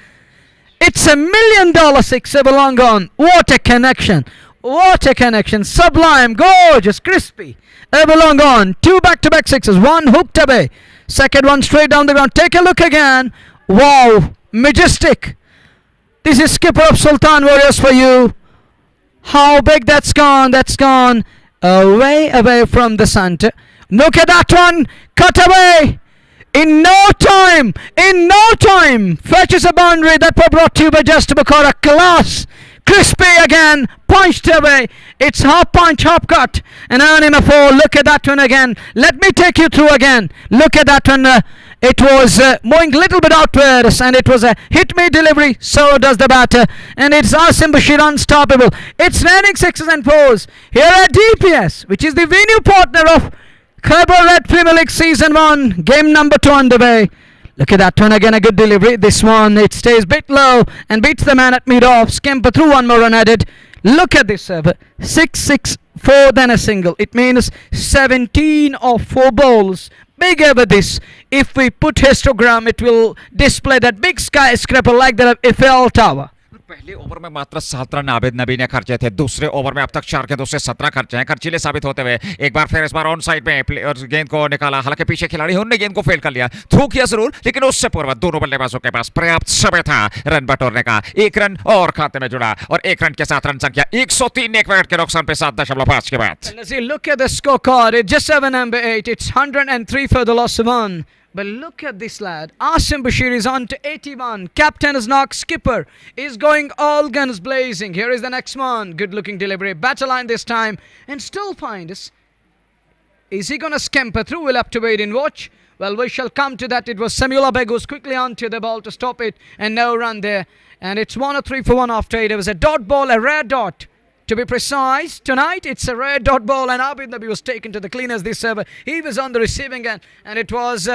It's $1 million sixer long on. What a connection. What a connection. Sublime. Gorgeous. Crispy. Everlong on. 2 back-to-back sixes. One hooked away. Second one straight down the ground. Take a look again. Wow. Majestic. This is skipper of Sultan Warriors for you. How big that's gone. That's gone away from the center. Look at that one. Cut away. In no time. Fetches a boundary that was brought to you by Just Bukhara. Class. Crispy again. Punched away. It's half punch, half cut. And earning a 4. Look at that one again. Let me take you through again. Look at that one. It was moving a little bit outwards. And it was a hit-me delivery. So does the batter. And it's Asim Bashir unstoppable. It's raining 6s and 4s. Here at DPS, which is the venue partner of Khyber Red Premier League Season 1. Game number 2 underway. Look at that one again, a good delivery. This one, it stays bit low and beats the man at mid-off. Scamper through, 1 more run added. Look at this serve. 6, 4, then a single. It means 17 of 4 balls. Big ever this. If we put histogram, it will display that big skyscraper like the Eiffel Tower. पहले over में मात्र 7 run Abid नबी ने खर्चे थे। दूसरे over में अब तक 4 गेंदों से 17 खर्चे हैं। खर्चीले साबित होते हुए एक बार फिर इस बार ऑन साइड में गेंद को निकाला। हालांकि पीछे खिलाड़ी उन्होंने गेंद को फेल कर लिया, थ्रू किया जरूर, लेकिन उससे पूर्व दोनों बल्लेबाजों के पास पर्याप्त समय था रन बटोरने का। 1 रन और खाते में जुड़ा और 1 रन के साथ रन संख्या 103 1 विकेट के नुकसान पे 7.5 के बाद। Look at the scorecard. It's just 7 number 8. It's 103 for the loss of 1. But look at this lad. Asim Bashir is on to 81. Captain is knocked. Skipper is going all guns blazing. Here is the next one. Good looking delivery. Battle line this time. And still find us. Is he going to scamper through? We'll have to wait and watch. Well, we shall come to that. It was Samuel Abegus quickly onto the ball to stop it. And no run there. And it's 103 for 1 after 8. It was a dot ball, a rare dot. To be precise, tonight it's a rare dot ball. And Abid Nabi was taken to the cleaners this server. He was on the receiving end. And it was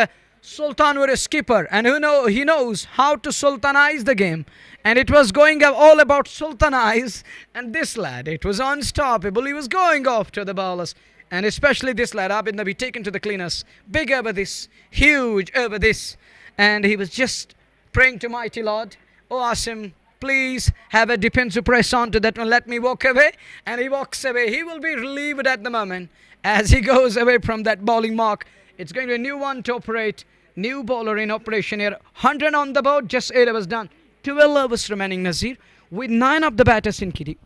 Sultan with a skipper, and he knows how to sultanize the game, and it was going all about sultanize. And this lad, it was unstoppable. He was going off to the bowlers, and especially this lad, Abid Nabi, taken to the cleaners. Big over this, huge over this, and he was just praying to mighty Lord, oh Asim, please have a defensive press on to that one, let me walk away. And he walks away. He will be relieved at the moment as he goes away from that bowling mark. It's going to be a new one to operate. New bowler in operation here. 100 on the board. Just 8 overs done. 12 overs remaining, Nazir. With 9 of the batters in kitty.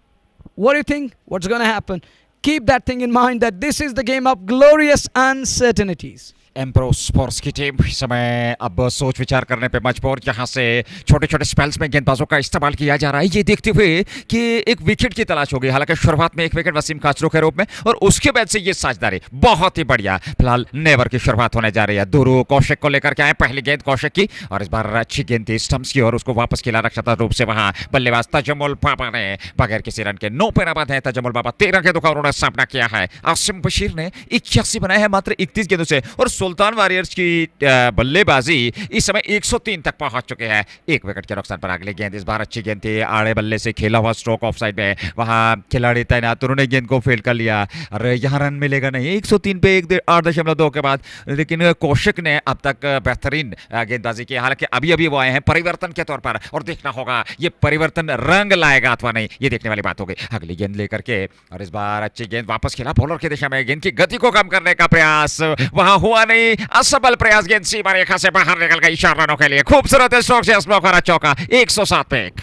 What do you think? What's going to happen? Keep that thing in mind that this is the game of glorious uncertainties. एम्प्रोस sports की team इस समय अब सोच विचार करने पे मजबूर, यहाँ से छोटे छोटे स्पेल्स में गेंदबाजों का इस्तेमाल किया जा रहा है, ये देखते हुए कि एक विकेट की तलाश होगी। हालांकि शुरुआत में एक विकेट वसीम काचरू के रूप में और उसके बाद से ये साझेदारी बहुत ही बढ़िया। फिलहाल नेवर की शुरुआत होने जा रही है। दुरू कौशिक को लेकर के आए, पहली गेंद कौशिक की और इस बार अच्छी गेंद थी स्टंप्स की और उसको वापस खिला रक्षा रूप से वहां बल्लेबाज तजमुल बाबा ने बगैर किसी रन के 9 पे नाबाद है। तजमुल बाबा 13 गेंदों का उन्होंने सामना किया है। आसिम बशीर ने 81 बनाए हैं मात्र 31 गेंदों से और सुल्तान वॉरियर्स की बल्लेबाजी इस समय 103 तक पहुंच चुके हैं। एक विकेट के नुकसान पर अगली गेंद, इस बार अच्छी गेंद थी, आड़े बल्ले से खेला हुआ स्ट्रोक ऑफ साइड में, वहां खिलाड़ी तैनात, उन्होंने गेंद को फील्ड कर लिया और यहां रन मिलेगा नहीं 103 पे 8.2 के बाद। लेकिन कौशिक ने अब तक बेहतरीन गेंदबाजी की। हालांकि अभी अभी वो आए हैं परिवर्तन के तौर पर और देखना होगा ये परिवर्तन रंग लाएगा अथवा नहीं, ये देखने वाली बात होगी। अगली गेंद लेकर के और इस बार अच्छी गेंद वापस खेला बॉलर की दिशा में, गेंद की गति को कम करने का प्रयास वहां हुआ नहीं, असफल प्रयास, गेंद सीमा रेखा से बाहर निकल गई 4 रनों के लिए। खूबसूरत स्ट्रोक से स्मोकर चौका 107 पे 1।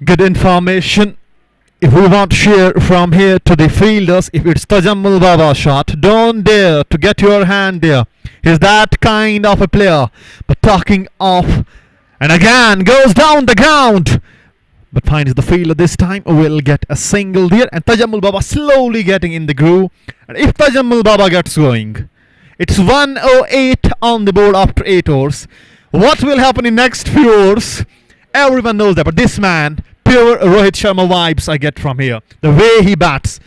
Good information. If we want to share from here to the fielders, if it's Tajammul Baba shot, don't dare to get your hand there. He's that kind of a player. But talking of, and again goes down the ground, but finds the fielder this time, will get a single there, and Tajammul Baba slowly getting in the groove. And if Tajammul Baba gets going, it's 108 on the board after 8 overs. What will happen in next few overs? Everyone knows that, but this man, pure Rohit Sharma vibes I get from here. The way he bats.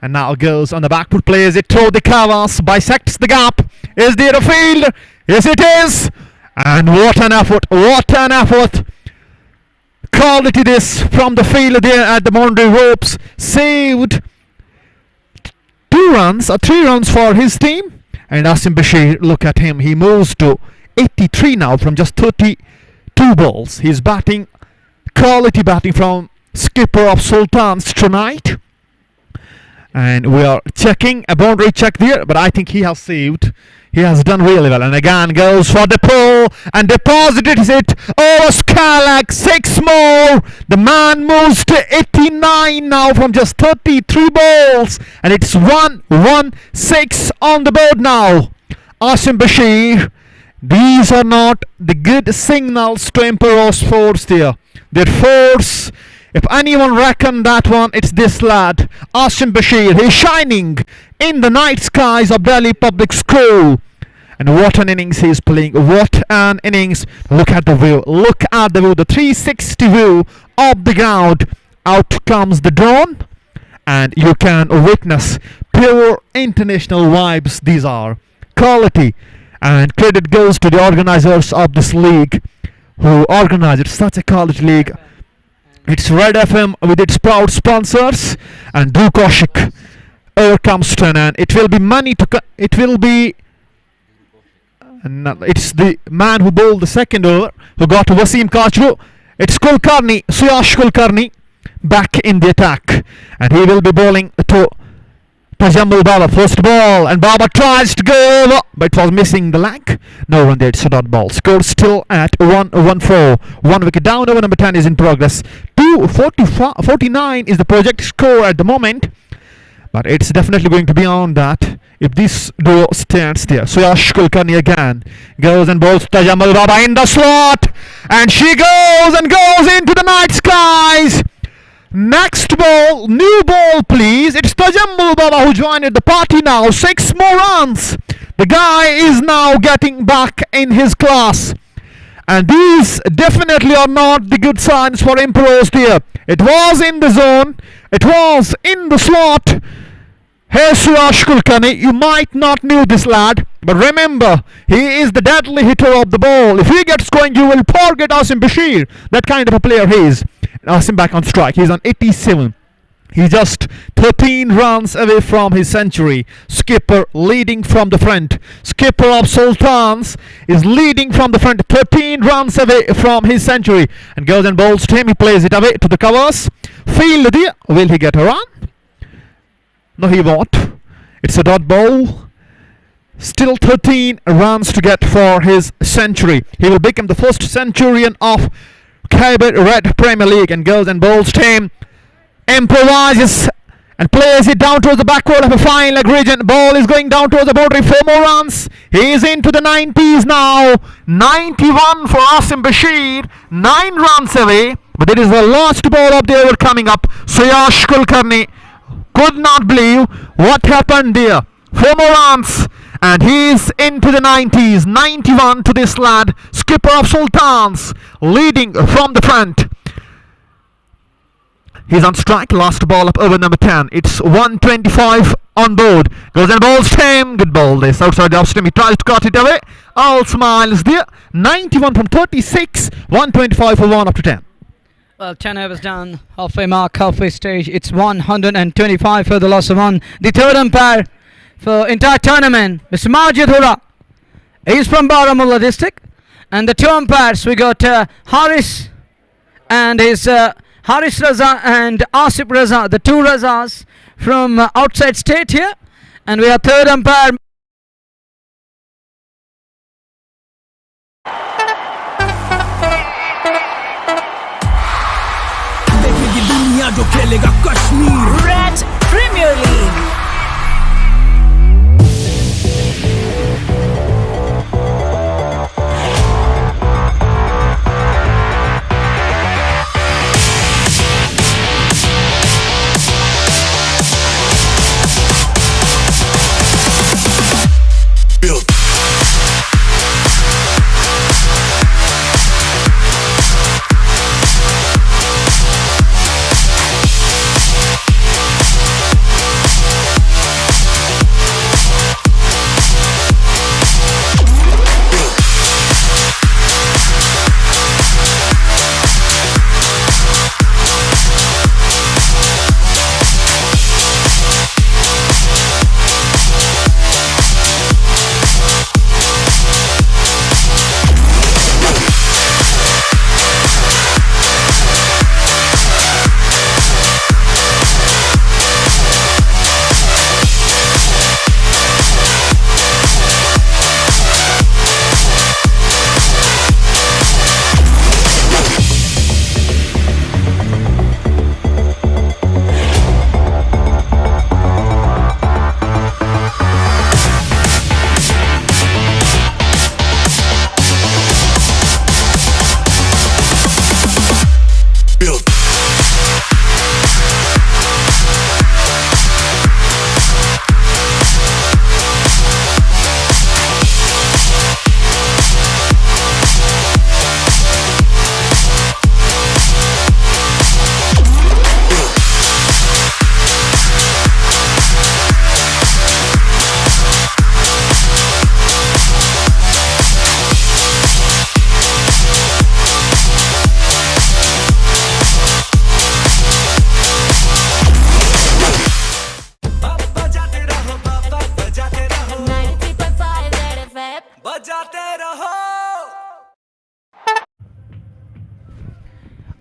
And now goes on the back foot, plays it through the covers, bisects the gap. Is there a field? Yes, it is. And what an effort! What an effort! Quality this from the fielder there at the boundary ropes. Saved 2 runs or 3 runs for his team. And Asim Bashir, look at him. He moves to 83 now from just 32 balls. He's batting. Quality batting from skipper of Sultans tonight. And we are checking a boundary check there, but I think he has saved. He has done really well. And again goes for the pull and deposited it over Skalak. 6 more. The man moves to 89 now from just 33 balls. And it's 1-1-6 on the board now. Asim Bashir. These are not the good signals to Emperos force there. Their force, if anyone reckon that one, it's this lad, Asim Bashir. He's shining in the night skies of Delhi Public School. And what an innings he's playing. What an innings. Look at the view. Look at the view. The 360 view of the ground. Out comes the drone. And you can witness pure international vibes. These are quality. And credit goes to the organizers of this league who organized such a quality league. It's Red FM with its proud sponsors and Drew Kaushik. Here comes to an end. It will be money to it will be it's the man who bowled the second over who got Wasim Kachru. It's Kulkarni, Suyash Kulkarni back in the attack, and he will be bowling to Tajammul Baba. First ball, and Baba tries to go over, but it was missing the leg. No one there. It's a dot ball. Score still at 1-1-4. 1 wicket down. Over number 10 is in progress. 249 is the projected score at the moment, but it's definitely going to be on that if this duo stands there. So Yash Kulkarni again goes and bowls Tajammul Baba in the slot, and she goes and goes into the night skies. Next ball, new ball please. It's Tajammul Baba who joined the party now. 6 more runs. The guy is now getting back in his class. And these definitely are not the good signs for Emperos here. It was in the zone. It was in the slot. Hey Suyash Kulkarni, you might not know this lad, but remember, he is the deadly hitter of the ball. If he gets going, you will forget Asim Bashir. That kind of a player he is. Asim back on strike. He's on 87. He's just 13 runs away from his century. Skipper leading from the front. Skipper of Sultans is leading from the front. 13 runs away from his century. And goes and bowls to him. He plays it away to the covers. Field there. Will he get a run? No, he won't. It's a dot ball. Still 13 runs to get for his century. He will become the first centurion of Khyber Red Premier League, and Girls and Bowls team improvises and plays it down towards the backward of a fine leg region. Ball is going down towards the boundary. 4 more runs. He is into the 90s now. 91 for Asim Bashir. 9 runs away. But it is the last ball of the over coming up. Suyash Kulkarni could not believe what happened there. 4 more runs. And he is into the 90s. 91 to this lad. Skipper of Sultans. Leading from the front. He's on strike. Last ball of over number 10. It's 125 on board. Goes and bowls team. Good ball this. Outside the off stump. He tries to cut it away. All smiles there. 91 from 36. 125 for 1 up to 10. Well, 10 overs done. Halfway mark, halfway stage. It's 125 for the loss of 1. The third umpire for entire tournament, Mr. Majid Hura. He's from Baramulla district. And the 2 umpires, we got Haris and his... Haris Raza and Asif Raza, the 2 Razas from outside state here. And we have third umpire. Red Premier League.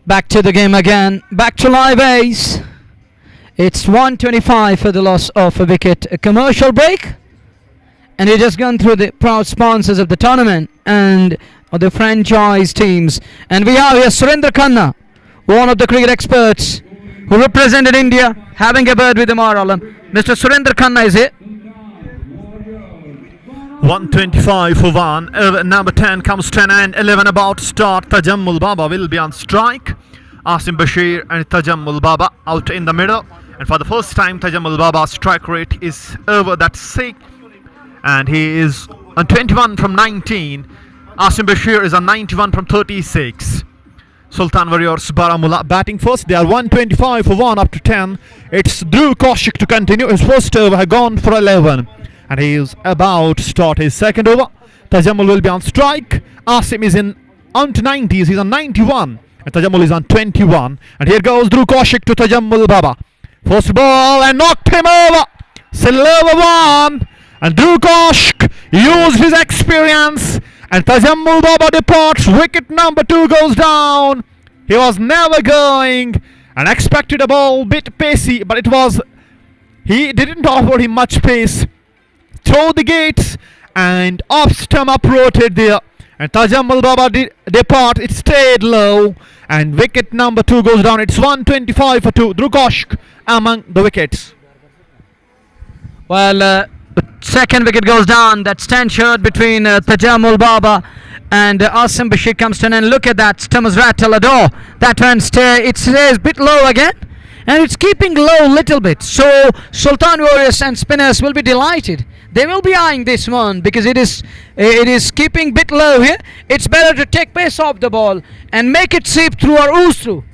Back to the game again. Back to live ace. It's 125 for the loss of a wicket. A commercial break. And we've just gone through the proud sponsors of the tournament and of the franchise teams. And we have here Surendra Khanna, one of the cricket experts who represented India, having a word with the Maralam. Mr. Surendra Khanna is here. 125 for 1. Number 10 comes 10 and 11 about to start. Tajammul Baba will be on strike. Asim Bashir and Tajammul Baba out in the middle. And for the first time, Tajammul Baba's strike rate is over that 6. And he is on 21 from 19. Asim Bashir is on 91 from 36. Sultan Warriors Baramulla batting first. They are 125 for 1 up to 10. It's Dhruv Kaushik to continue. His first over had gone for 11. And he is about to start his second over. Tajammul will be on strike. Asim is on to 90s. He's on 91. And Tajammul is on 21. And here goes Dhruv Kaushik to Tajammul Baba. First ball and knocked him over. Silver one. And Dhruv Kaushik used his experience. And Tajammul Baba departs. Wicket number 2 goes down. He was never going. And expected a ball bit pacey. But it was... He didn't offer him much pace. Throw the gates and off stump uprooted there, And Tajammul Baba depart. It stayed low. And wicket number 2 goes down. It's 125 for 2. Drugoshk among the wickets. Well, second wicket goes down. That stanchion between Tajammul Baba and Asim Bashir comes to an end. Look at that. Stummer's rattle adore. That one it stays a bit low again. And it's keeping low a little bit. So Sultan Warriors and spinners will be delighted. They will be eyeing this one because it is keeping bit low here. It's better to take pace off the ball and make it seep through or ooze through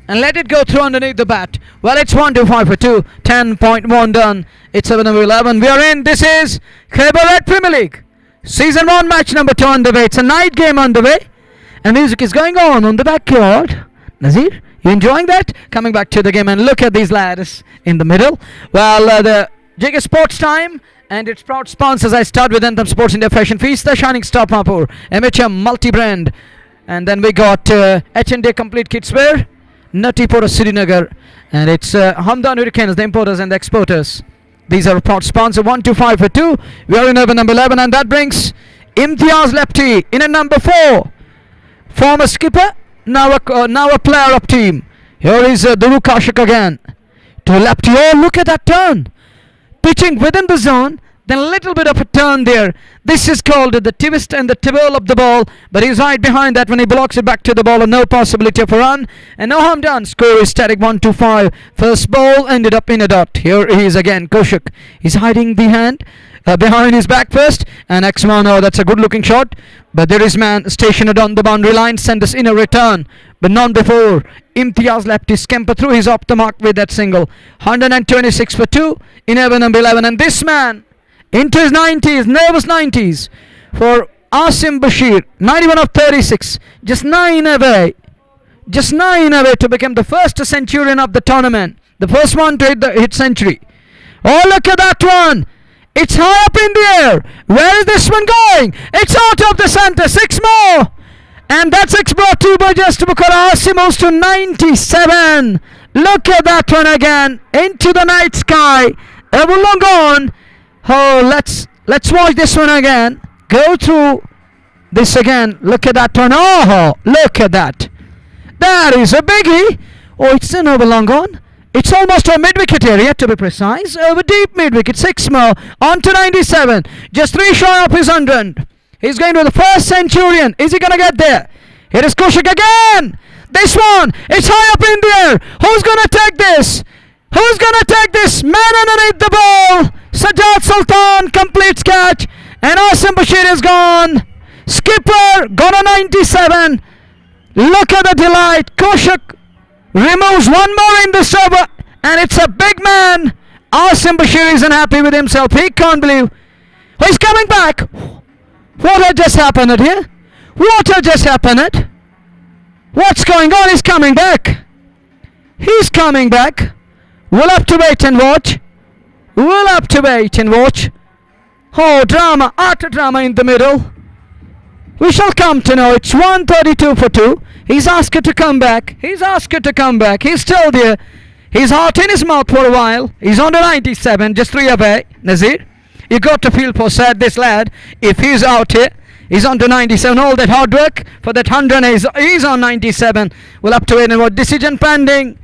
and let it go through underneath the bat. Well, it's 125 for 2. 10.1 done. It's 7 over 11. We are in. This is Khyber Red Premier League. Season 1 match number 2 underway. It's a night game underway. And music is going on the backyard. Nazir, you enjoying that? Coming back to the game and look at these lads in the middle. Well, the JK Sports Time and its proud sponsors. I start with Anthem Sports India Fashion Feast, the Shining Star Papur, MHM Multi-Brand. And then we got H&D Complete Kids Wear, Nutty Port of Srinagar. And it's Hamdan Hurricanes, the importers and the exporters. These are proud sponsors. 125 for 2. We are in over number 11. And that brings Imtiaz Lepti in at number 4. Former skipper, now a player of team. Here is Duru Kashik again. To Lepti. Oh, look at that turn. Pitching within the zone. Then a little bit of a turn there. This is called the twist and the twirl of the ball. But he's right behind that when he blocks it back to the ball. And no possibility of a run. And no harm done. Score is static 125. First ball ended up in a dot. Here he is again. Koshik. He's hiding the hand behind his back first. And X1. Oh, that's a good looking shot. But there is man stationed on the boundary line. Send us in a return. But none before. Imtiaz Lepti scamper through. He's off the mark with that single. 126 for 2 in over number 11. And this man into his 90s, nervous 90s for Asim Bashir. 91 of 36. Just 9 away. Just 9 away to become the first centurion of the tournament. The first one to hit century. Oh, look at that one. It's high up in the air. Where is this one going? It's out of the center. 6 more. And that 6 brought 2 by just Bukara. Asim moves to 97. Look at that one again. Into the night sky. Ever long gone. Oh, let's watch this one again. Go through this again. Look at that one. Oh, look at that. That is a biggie. Oh, it's an over long gone. It's almost a mid-wicket area, to be precise. Over deep mid-wicket. 6 more. On to 97. Just 3 shy of his 100. He's going to the first centurion. Is he going to get there? Here is Kushik again. This one. It's high up in the air. Who's going to take this? Who's going to take this? Man underneath the ball. Sajjad Sultan completes catch. And Asim Bashir is gone. Skipper gone on 97. Look at the delight. Kushik removes 1 more in this over. And it's a big man. Asim Bashir isn't happy with himself. He can't believe. Oh, he's coming back. What had just happened here? What had just happened? What's going on? He's coming back. He's coming back. We'll have to wait and watch. We'll have to wait and watch. Oh, drama after drama in the middle. We shall come to know. It's 132 for 2. He's asked her to come back. He's asked her to come back. He's still there. He's heart in his mouth for a while. He's on the 97, just 3 away. Nazir, you got to feel for sad this lad. If he's out here, he's on to 97. All that hard work for that 100. He's on 97. We'll have to wait and watch. Decision pending.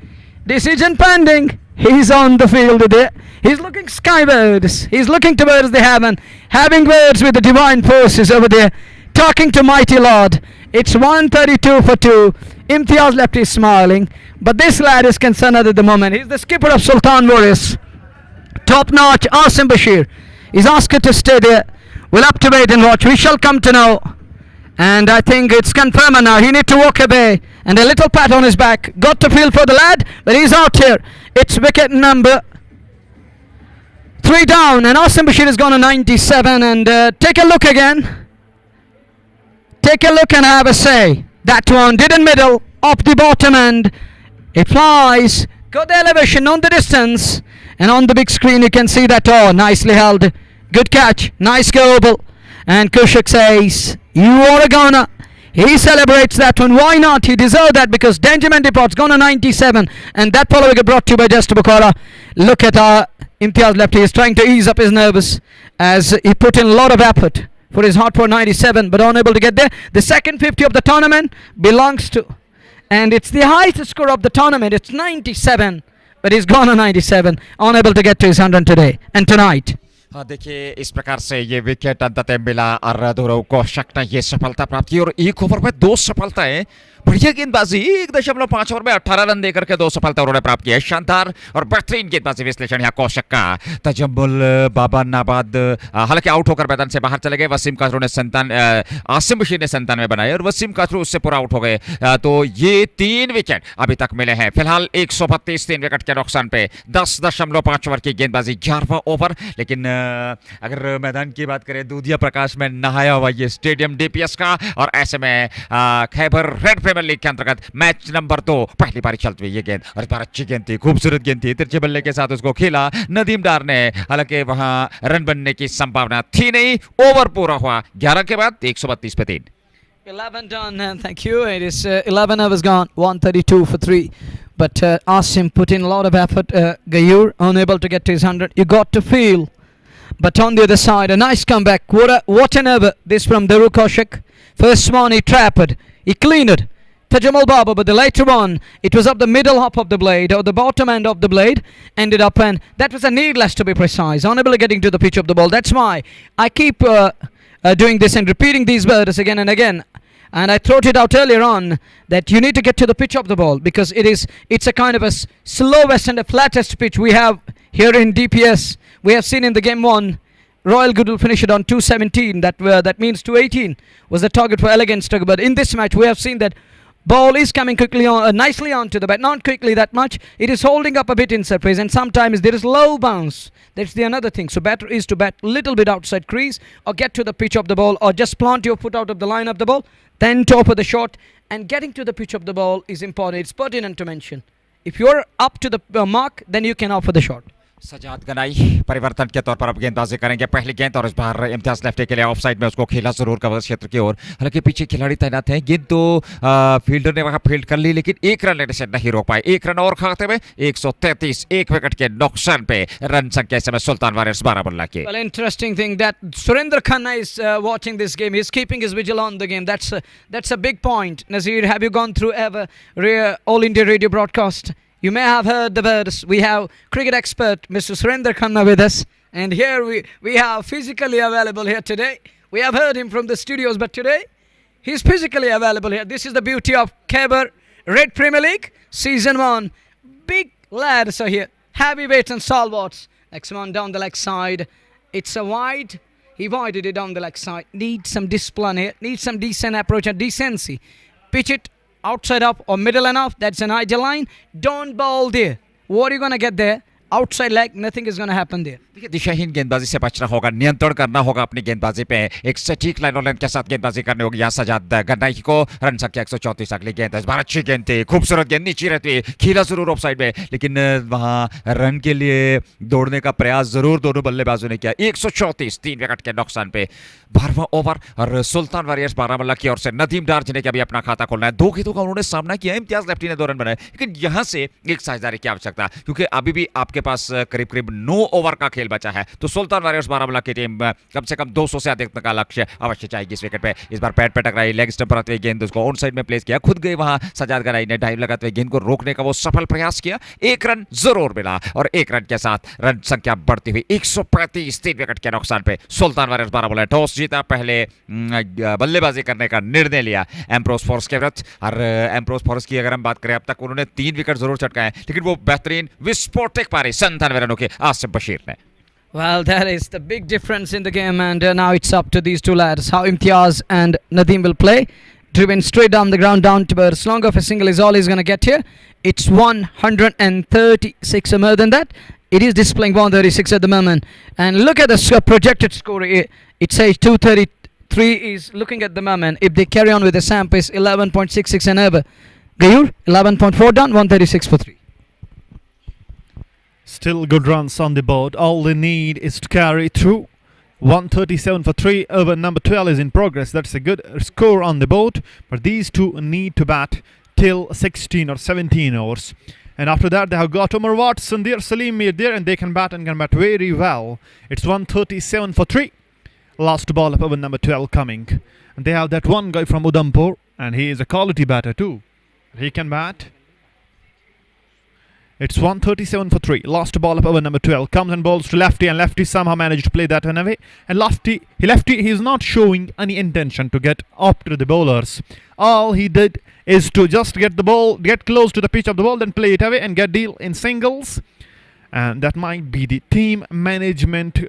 Decision pending. He's on the field there. He's looking skywards. He's looking towards the heaven. Having words with the divine forces over there. Talking to mighty Lord. It's 132 for 2. Imtiaz Lepti is smiling. But this lad is concerned at the moment. He's the skipper of Sultan Warriors. Top notch Asim Bashir. He's asked her to stay there. We'll have to wait and watch. We shall come to know. And I think it's confirmed now. He need to walk away. And a little pat on his back. Got to feel for the lad. But he's out here. It's wicket number 3 down. And Asim Bashir has gone to 97. And take a look again. Take a look and have a say. That one did in middle. Off the bottom end. It flies. Got the elevation on the distance. And on the big screen you can see that. Oh, nicely held. Good catch. Nice global. And Kushik says, you are a goner. He celebrates that one. Why not? He deserved that because Benjamin Depot's gone to 97. And that follow wicket brought to you by Just Bukhara. Look at Imtiaz Lepti. He's trying to ease up his nerves as he put in a lot of effort for his hot for 97, but unable to get there. The second 50 of the tournament belongs to, and it's the highest score of the tournament. It's 97, but he's gone on 97, unable to get to his 100 today and tonight. हाँ देखिए इस प्रकार से ये wicket अंततः मिला और धुरव को शक ने ये सफलता प्राप्त की और एक ओवर में 2 सफलताएं बढ़िया गेंदबाजी 1.5 ओवर में 18 रन देकर के 2 सफलता उन्होंने प्राप्त की है शानदार और बेहतरीन गेंदबाजी विश्लेषण यहाँ कौशिक का तजम्मुल बाबा नाबाद हालांकि आउट होकर मैदान से बाहर चले गए वसीम कासरू ने आसिम बशीर ने 97 बनाए और वसीम कासरू उससे पूरा आउट हो गए तो ये 3 विकेट अभी तक मिले हैं फिलहाल 132 3 विकेट के नुकसान पे 10.5 ओवर की गेंदबाजी 11वां ओवर लेकिन अगर मैदान की बात करें दूधिया प्रकाश में नहाया हुआ ये स्टेडियम डीपीएस का और ऐसे में खैबर रेड प्रीमियर लीग के अंतर्गत मैच नंबर 2 पहली बारी चलती हुई ये गेंद और इस बार अच्छी गेंद थी खूबसूरत गेंद थी तिरछे बल्ले के साथ उसको खेला नदीम डार ने हालांकि वहां रन बनने की संभावना थी नहीं ओवर पूरा हुआ 11 के बाद 132 पे 3 11 done, and thank you. It is 11 overs gone, 132 for 3. But Asim put in a lot of effort. Gayur unable to get to his 100. You got to feel. But on the other side, a nice comeback. What an over. This from Daru Kaushik. First one he trapped. He cleaned it to Jamal Baba, but the later one, it was up the middle half of the blade, or the bottom end of the blade, ended up, and that was a needless to be precise. Unable getting to the pitch of the ball. That's why I keep doing this and repeating these words again and again. And I thought it out earlier on that you need to get to the pitch of the ball because it's a kind of a slowest and the flattest pitch we have here in DPS. We have seen in the game 1, Royal Good will finish it on 217. That means 218 was the target for Elegance. But in this match, we have seen that ball is coming quickly on, nicely onto the bat. Not quickly that much. It is holding up a bit in surface, and sometimes there is low bounce. That's the another thing. So better is to bat a little bit outside crease, or get to the pitch of the ball, or just plant your foot out of the line of the ball, then top of the shot. And getting to the pitch of the ball is important. It's pertinent to mention. If you're up to the mark, then you can offer the shot. Sajjad Ganai परिवर्तन के तौर पर अब गेंदबाजी करेंगे पहली गेंद और इस बार इम्तियाज लेफ्टी के लिए ऑफ साइड में उसको खेला जरूर कवर क्षेत्र की ओर हालांकि पीछे खिलाड़ी तैनात हैं गेंद तो फील्डर ने वहां फील्ड कर ली लेकिन 1 रन लेने से नहीं रोक पाए 1 रन और खाते में 133 1 विकेट के नुकसान पे रन संख्या इस समय सुल्तान वारियर्स बारामुल्ला की Well, interesting thing that Surendra Khanna is watching this game. He's keeping his vigil on the game. That's a big point. Nazir, have you gone through ever All India Radio broadcast? You may have heard the words. We have cricket expert Mr. Surendra Khanna with us, and here we have physically available here today. We have heard him from the studios, but today he's physically available here. This is the beauty of Khyber Red Premier League Season 1. Big lads are here. Heavyweights and stalwarts. Next one down the leg side. It's a wide. He wided it down the leg side. Needs some discipline here. Needs some decent approach and decency. Pitch it outside up or middle enough. That's an ideal line. Don't bowl there. What are you going to get there? Outside leg, nothing is going to happen there. देखिए दिशाहीन गेंदबाजी से बचना होगा नियंत्रण करना होगा अपनी गेंदबाजी पे एक सटीक लाइन और लेंथ के साथ गेंदबाजी करनी होगी यहाँ सजाद गन्नाई को रन संख्या 134 अगली गेंद इस बार अच्छी गेंद थी खूबसूरत गेंद नीचे रहती खीला जरूर ऑफ साइड में लेकिन वहां रन के लिए दौड़ने का प्रयास जरूर दोनों बल्लेबाजों ने किया 134 3 विकेट के नुकसान पे 12वां ओवर और सुल्तान वॉरियर्स बारामुल्ला की ओर से नदीम डार जिन्हें कि अभी अपना खाता खोलना है 2 गेंदों का उन्होंने सामना किया इम्तियाज लेफ्टी ने 2 रन बनाए लेकिन यहां से एक साझेदारी की आवश्यकता क्योंकि अभी भी आपके पास करीब करीब 9 ओवर का खेल बचा है तो सुल्तान वॉरियर्स बारामुल्ला की टीम कम से कम 200 से अधिक का लक्ष्य अवश्य चाहेगी इस विकेट पे इस बार पैड पे टकराई लेग स्टंप पर आते हुए गेंद उसको ऑन साइड में प्लेस किया खुद गए वहां सजाद गनाई ने डाइव लगाते हुए गेंद को रोकने का वो सफल प्रयास किया 1 रन जरूर मिला और 1 रन के साथ रन संख्या बढ़ती हुई 135 3 विकेट के नुकसान पे सुल्तान वॉरियर्स बारामुल्ला टॉस जीता पहले बल्लेबाजी करने का निर्णय लिया एम्प्रोस फोर्स के विरुद्ध और एम्प्रोस फोर्स की अगर हम बात करें अब तक उन्होंने 3 विकेट जरूर चटकाए लेकिन वो बेहतरीन विस्फोटक पारी 97 रनों के आसिफ बशीर ने Well, that is the big difference in the game, and now it's up to these two lads how Imtiaz and Nadeem will play. Driven straight down the ground, down to birds. Long of a single is all he's going to get here. It's 136 or more than that. It is displaying 136 at the moment. And look at the projected score. It says 233 is looking at the moment. If they carry on with the samp is 11.66 and over. Gayur, 11.4 down, 136 for 3. Still good runs on the board. All they need is to carry through. 137 for 3. Over number 12 is in progress. That's a good score on the board. But these two need to bat till 16 or 17 overs. And after that, they have got Umar Watson there, Salim Mir there, and they can bat very well. It's 137 for 3. Last ball of over number 12 coming. And they have that one guy from Udhampur, and he is a quality batter too. He can bat. It's 137 for 3. Last ball of over number 12 comes and bowls to lefty, and lefty somehow managed to play that one away. And lefty he is not showing any intention to get up to the bowlers. All he did is to just get the ball, get close to the pitch of the ball, then play it away and get deal in singles. And that might be the team management,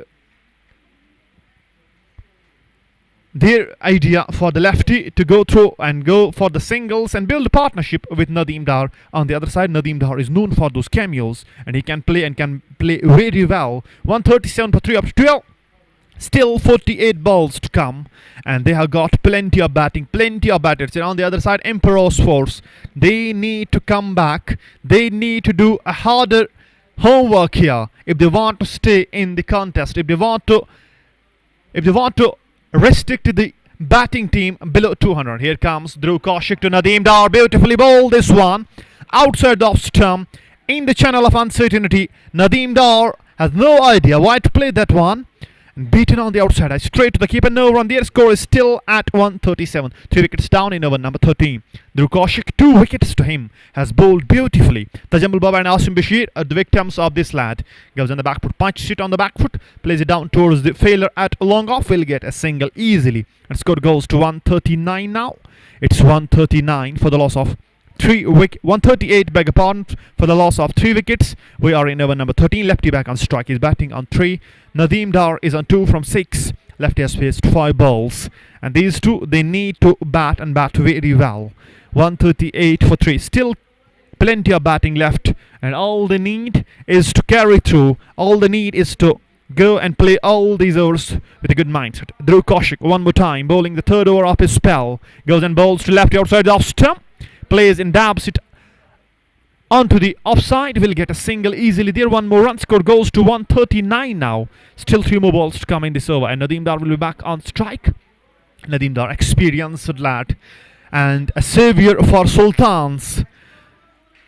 their idea for the lefty to go through and go for the singles and build a partnership with Nadeem Dar. On the other side, Nadeem Dar is known for those cameos, and he can play very well. 137 for 3 up to 12. Still 48 balls to come, and they have got plenty of batting, plenty of batters. And on the other side, Emperos force, they need to come back. They need to do a harder homework here if they want to stay in the contest. If they want to restrict the batting team below 200. Here comes Dhruv Kaushik to Nadeem Dar. Beautifully bowled this one. Outside the off stump. In the channel of uncertainty. Nadeem Dar has no idea why to play that one. And beaten on the outside. Straight to the keeper. No run. Their score is still at 137. 3 wickets down in over number 13. Dhruv Kaushik, 2 wickets to him, has bowled beautifully. Tajammul Baba and Asim Bashir are the victims of this lad. Goes on the back foot, punches it on the back foot, plays it down towards the failure at long off, will get a single easily. And score goes to 139 now. It's 139 for the loss of 138, beg your pardon, for the loss of 3 wickets. We are in over number 13. Lefty back on strike. He's batting on 3. Nadeem Dar is on 2 from 6. Lefty has faced 5 balls. And these two, they need to bat and bat very well. 138 for 3. Still plenty of batting left. And all they need is to carry through. All they need is to go and play all these overs with a good mindset. Dhruv Kaushik one more time, bowling the 3rd over of his spell. Goes and bowls to lefty outside the off stump. Plays and dabs it onto the offside. Will get a single easily there. One more run. Score goes to 139 now. Still 3 more balls to come in this over, and Nadeem Dar will be back on strike. Nadeem Dar, experienced lad and a savior for Sultans,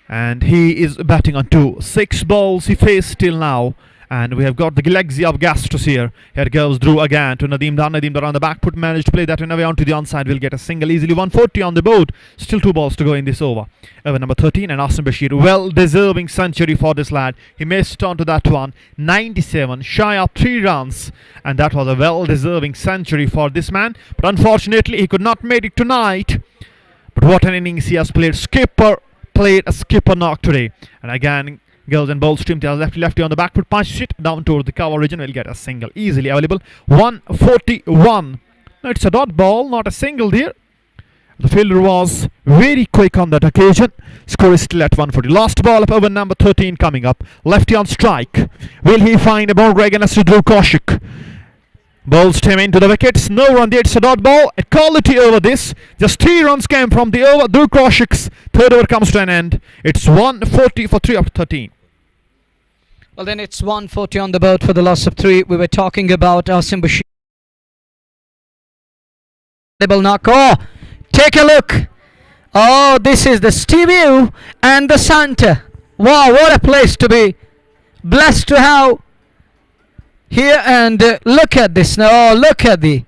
and he is batting on 2. 6 balls he faced till now. And we have got the legacy of Gastos here. Here goes Dhruv again to Nadeem Dar. Nadeem Dar on the back foot, managed to play that one away onto the onside. Will get a single easily. 140 on the board. Still 2 balls to go in this over. Over number 13, and Asim Bashir, well deserving century for this lad. He missed onto that one. 97, shy of 3 runs. And that was a well deserving century for this man. But unfortunately, he could not make it tonight. But what an innings he has played. Skipper played a skipper knock today. And again, goes and bowls to him. Lefty on the back foot, punches it down towards the cover region. Will get a single easily available. 141. No, it's a dot ball, not a single there. The fielder was very quick on that occasion. Score is still at 140. Last ball of over number 13 coming up. Lefty on strike. Will he find a boundary against Dhruv Kaushik? Bowls him into the wickets. No run there. It's a dot ball. A quality over this. Just 3 runs came from the over. Dhruv Kaushik's 3rd over comes to an end. It's 140 for 3 up to 13. Well, then it's 140 on the board for the loss of 3. We were talking about Asim Bashir. Knock. Oh, take a look. Oh, this is the Stevie and the Santa. Wow, what a place to be. Blessed to have here. And look at this now. Oh, look at the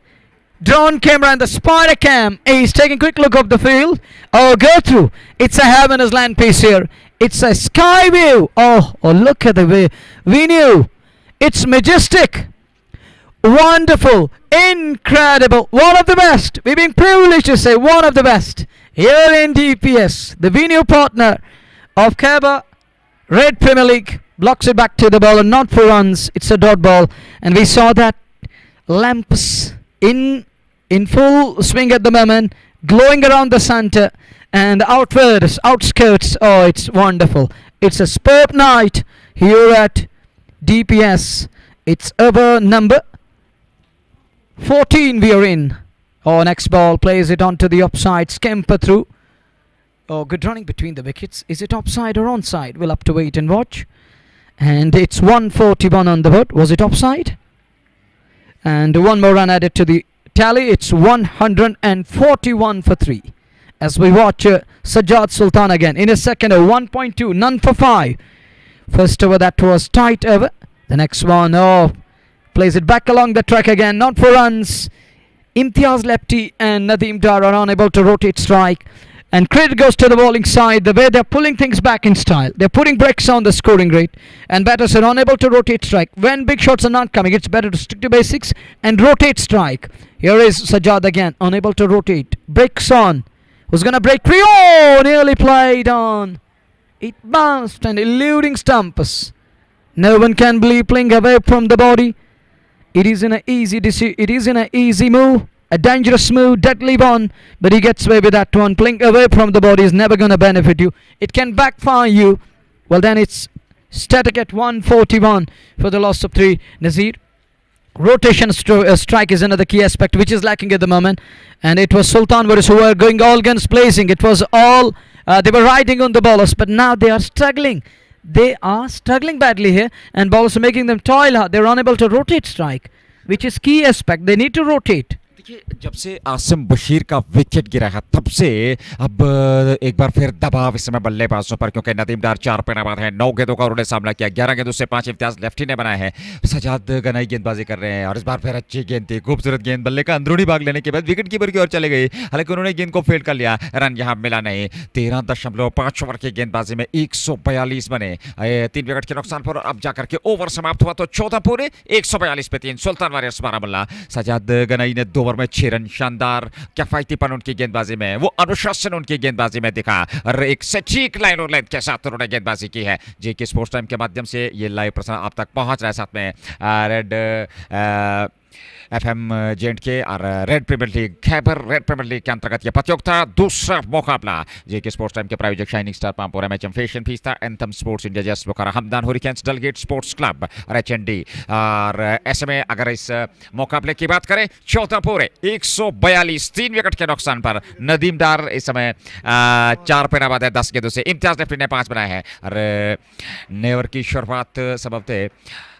drone camera and the spider cam. He's taking a quick look of the field. Oh, go through. It's a heaven's land piece here. It's a sky view. Oh, look at the venue. It's majestic. Wonderful. Incredible. One of the best. We're being privileged to say one of the best. Here in DPS, the venue partner of Khyber, Red Premier League, blocks it back to the bowler, not for runs. It's a dot ball. And we saw that lamps in full swing at the moment, glowing around the center. And outwards, outskirts, oh, it's wonderful. It's a superb night here at DPS. It's over number 14 we are in. Oh, next ball, plays it onto the upside, scamper through. Oh, good running between the wickets. Is it offside or onside? We'll have to wait and watch. And it's 141 on the board. Was it offside? And one more run added to the tally. It's 141 for 3. As we watch Sajjad Sultan again in a second over. 1.2, none for 5. First over, that was tight over. The next one, oh, Plays it back along the track again. Not for runs. Imtiaz lefty and Nadeem Dar are unable to rotate strike. And credit goes to the bowling side. The way they're pulling things back in style. They're putting brakes on the scoring rate. And batters are unable to rotate strike. When big shots are not coming, it's better to stick to basics and rotate strike. Here is Sajjad again. Unable to rotate. Brakes on. Who's going to break free? Oh! Nearly played on. It bounced and eluding stumps. No one can believe playing away from the body. It is in an easy move. A dangerous move, deadly one, but he gets away with that one. Playing away from the body is never going to benefit you. It can backfire you. Well, then it's static at 141 for the loss of 3. Nazir, rotation strike is another key aspect which is lacking at the moment. And it was Sultan who were going all guns blazing. It was all, they were riding on the bowlers, but now they are struggling. They are struggling badly here, and bowlers are making them toil hard. They're unable to rotate strike, which is key aspect. They need to rotate. देखिए जब से आसिम बशीर का wicket गिरा है तब से अब एक बार फिर दबाव इस समय बल्लेबाजों पर, क्योंकि नदीम डार 4 पे नबाद है। 9 गेंदों का उन्होंने सामना किया। 11 गेंदों से 5 इम्तियाज लेफ्टी ने बनाए हैं। सजाद गनाई गेंदबाजी कर रहे हैं और इस बार फिर अच्छी गेंद थी, खूबसूरत गेंद। बल्ले का अंदरूनी भाग लेने के बाद विकेट कीपर की ओर चले गई, हालांकि उन्होंने गेंद को फील्ड कर लिया। रन यहां मिला नहीं। 13.5 ओवर की गेंदबाजी में 142 बने, 3 विकेट के नुकसान पर। अब जाकर के ओवर समाप्त हुआ तो 14 पूरे 142 पे 3। सुल्तान वारियर्स बारामुल्ला। सजाद गनाई ने 2 ओवर में 6 रन। शानदार किफायतीपन उनकी गेंदबाजी में, वो अनुशासन उनकी गेंदबाजी में दिखा और एक सटीक लाइन और लेंथ के साथ उन्होंने गेंदबाजी की है। जेके स्पोर्ट्स टाइम के माध्यम से ये लाइव प्रसारण आप तक पहुंच रहा है। साथ में रेड एफएम जेंट के और red premier league Khyber red premier league के अंतर्गत यह प्रतियोगिता दूसरा मुकाबला। जेके स्पोर्ट्स टाइम के प्रायोजक shining star Pampore MHM fashion fiesta anthem sports India just Bukhara Hamdan hurricanes डेलगेट स्पोर्ट्स क्लब और एचएनडी। और ऐसे में अगर इस मुकाबले की बात करें 14 पूरे 142 3 विकेट के नुकसान पर नदीम डार इस समय 4 पे नबाद है 10 गेंदों से। इम्तियाज लेफ्टी ने 5 बनाए हैं और नेवर की शुरुआत सबब थे।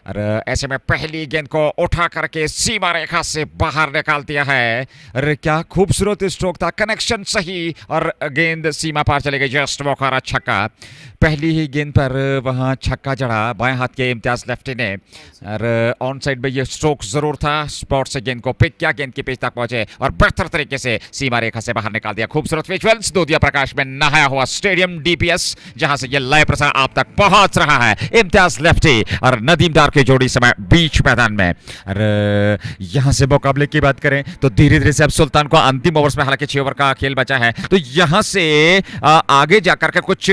और ऐसे में पहली गेंद को उठा करके सीमा रेखा से बाहर निकाल दिया है। अरे क्या खूबसूरत स्ट्रोक था, कनेक्शन सही और गेंद सीमा पार चले गई। जस्ट वॉकर छक्का। पहली ही गेंद पर वहां छक्का जड़ा बाएं हाथ के इम्तियाज लेफ्टी ने। और ऑन साइड में ये स्ट्रोक जरूर था। स्पॉट से गेंद को पिक किया, गेंद की पिच तक पहुंचे और बेहतर तरीके से सीमा रेखा से बाहर निकाल दिया। खूबसूरत विजुअल्स दूधिया प्रकाश में नहाया हुआ स्टेडियम डीपीएस, जहां से ये लाइव प्रसारण आप तक पहुंच रहा है। इम्तियाज लेफ्टी और नदीम डार की जोड़ी समय बीच मैदान में। और यहां से मुकाबले की बात करें तो धीरे धीरे से अब सुल्तान को अंतिम ओवर्स में, हालांकि 6 ओवर का खेल बचा है, तो यहां से आगे जाकर के कुछ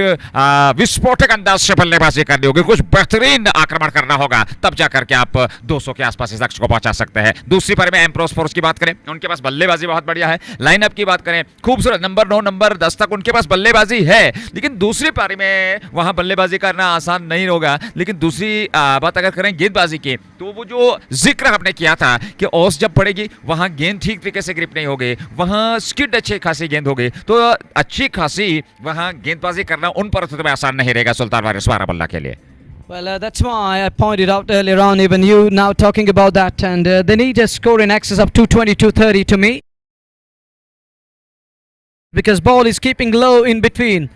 विस्फोटक अंदाज से बल्लेबाजी करनी होगी, कुछ बेहतरीन आक्रमण करना होगा, तब जाकर के आप 200 के आसपास इस लक्ष्य को पहुंचा सकते हैं। दूसरी पारी में एम्प्रोस फोर्स की बात करें, उनके पास बल्लेबाजी बहुत बढ़िया है। लाइनअप की बात करें, खूबसूरत नंबर 9 नंबर 10 तक उनके पास बल्लेबाजी है, लेकिन दूसरी पारी में वहां बल्लेबाजी करना आसान नहीं होगा। लेकिन दूसरी बात अगर करें गेंदबाजी की, तो वो जो जिक्र आपने किया था कि औस जब पड़ेगी वहां गेंद ठीक तरीके से ग्रिप नहीं होगी, वहां स्किड अच्छी खासी गेंद होगी, तो अच्छी खासी वहां गेंदबाजी करना उन परिस्थितियों में आसान नहीं रहेगा सुल्तान वारिस बारामुल्ला के लिए। Well, that's why I pointed out earlier on, even you now talking about that, and they need a score in excess of 220, 230 to me, because ball is keeping low in between,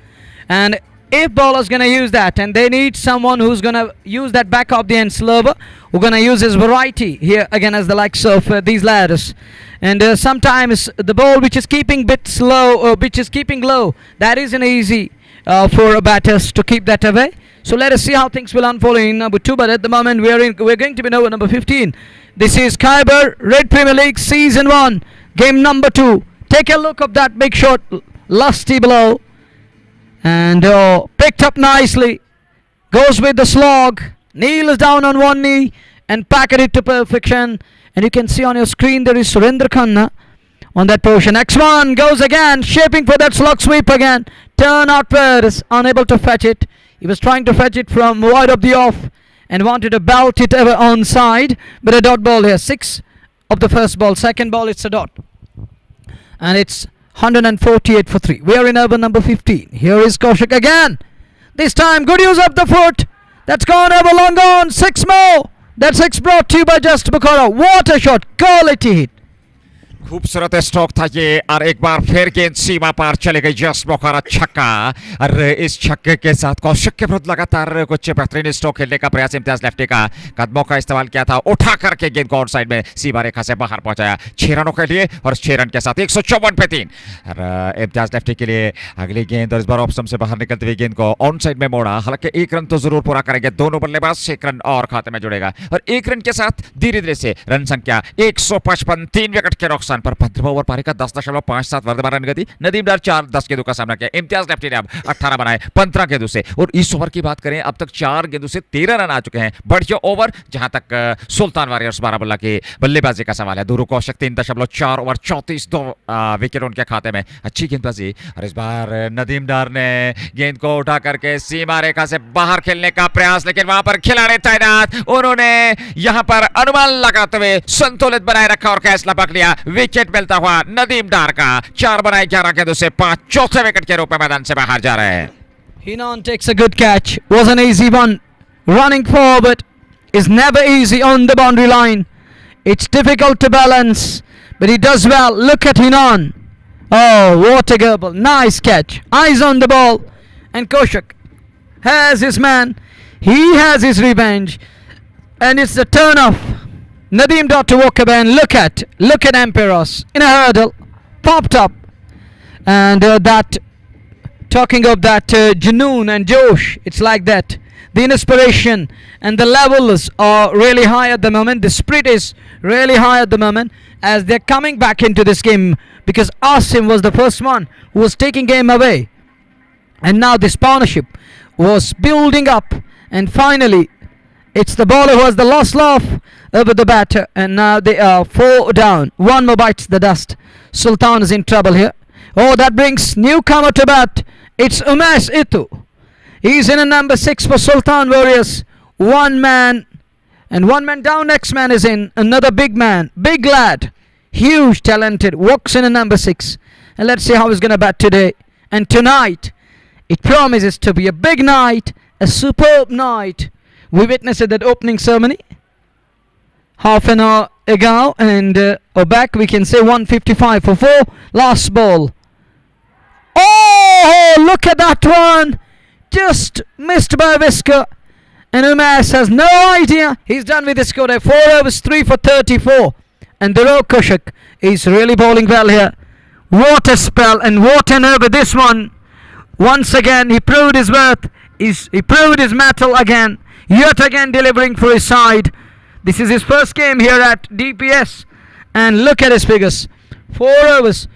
and if bowler's going to use that, and they need someone who's going to use that back of the end slower, who's going to use his variety here again as the likes of these ladders. And sometimes the ball which is keeping bit slow, or which is keeping low, that isn't easy for batters to keep that away. So let us see how things will unfold in number 2. But at the moment we're going to be over number 15. This is Khyber Red Premier League Season 1, game number 2. Take a look of that big shot, lusty below, and picked up nicely. Goes with the slog, kneels down on one knee and packet it to perfection. And you can see on your screen there is Surendra Khanna on that portion. X1 goes again, shaping for that slog sweep again. Turn outwards, unable to fetch it. He was trying to fetch it from wide of the off and wanted to belt it ever onside, but a dot ball here. 6 of the first ball, second ball it's a dot, and it's 148 for 3. We are in over number 15. Here is Kaushik again. This time good use of the foot. That's gone over long on. 6 more. That 6 brought to you by Just Bukhara. What a shot, quality hit. खूबसूरत stroke था ये और एक बार फिर गेंद सीमा पार चले गई just मौका छक्का। और इस छक्के के साथ कौशिक के विरुद्ध लगातार कुछ बेहतरीन स्ट्रोक खेलने का प्रयास इम्तियाज लेफ्टी का कदमों का इस्तेमाल किया था, उठा करके गेंद को आउट साइड में सीमा रेखा से बाहर पहुंचाया 6 रनों के लिए और 6 रन के साथ 154 पे 3। और इम्तियाज लेफ्टी के लिए अगली गेंद और इस बार ऑफ स्टंप से बाहर निकलते हुए गेंद को ऑन साइड में मोड़ा। हालांकि 1 रन तो जरूर पूरा करेंगे दोनों बल्लेबाज, 1 रन और खाते में जुड़ेगा और 1 रन के साथ धीरे धीरे से रन संख्या 155, 3 विकेट के नुकसान पर 15वां ओवर पारी का 10.57 वर्धमान रन गति। नदीम डार 4-10 गेंदों का सामना किया। इम्तियाज लेफ्टी ने अब 18 बनाए 15 गेंदों से और इस ओवर की बात करें अब तक 4 गेंदों से 13 रन आ चुके हैं। बढ़िया ओवर जहां तक सुल्तान वारियर्स बारामुल्ला की बल्लेबाजी का सवाल है। दूरू कौशिक 3.4 ओवर 34 2 विकेट उनके खाते में। अच्छी गेंदबाजी और इस बार नदीम डार ने गेंद को उठा करके सीमा रेखा से बाहर खेलने का प्रयास, लेकिन वहां पर खिलाड़ी तैनात, उन्होंने यहां पर अनुमान लगाते हुए संतुलित बनाए रखा और फैसला पकड़ लिया। विकेट मिलता हुआ नदीम डार का 4 बनाए 11 गेंदों से 5, चौथे विकेट के रूप में मैदान से बाहर जा रहे हैं। Hinan takes a good catch. Was an easy one. Running forward is never easy on the boundary line. It's difficult to balance, but he does well. Look at Hinan. Oh, what a gerbil. Nice catch. Eyes on the ball. And Koshak has his man. He has his revenge. And it's the turn of Nadeem Dar to walk away. And look at Emperos in a hurdle. Popped up. And talking of that Junoon and Josh, it's like that. The inspiration and the levels are really high at the moment. The spirit is really high at the moment as they're coming back into this game, because Asim was the first one who was taking game away. And now this partnership was building up, and finally it's the bowler who has the last laugh over the batter, and now they are 4 down. One more bites the dust. Sultan is in trouble here. Oh, that brings newcomer to bat. It's Umesh Itu. He's in a number 6 for Sultan Warriors. One man down. Next man is in. Another big man, big lad, huge, talented. Walks in a number 6. And let's see how he's going to bat today. And tonight, it promises to be a big night, a superb night. We witnessed that opening ceremony half an hour ago, and back we can say 155 for 4. Last ball. Oh, look at that one. Just missed by a whisker. And Umesh has no idea. He's done with his score. 4 overs, 3 for 34. And Duro Kushak is really bowling well here. What a spell and what an over this one. Once again, he proved his worth. He proved his mettle again. Yet again delivering for his side. This is his first game here at DPS. And look at his figures. 4 overs,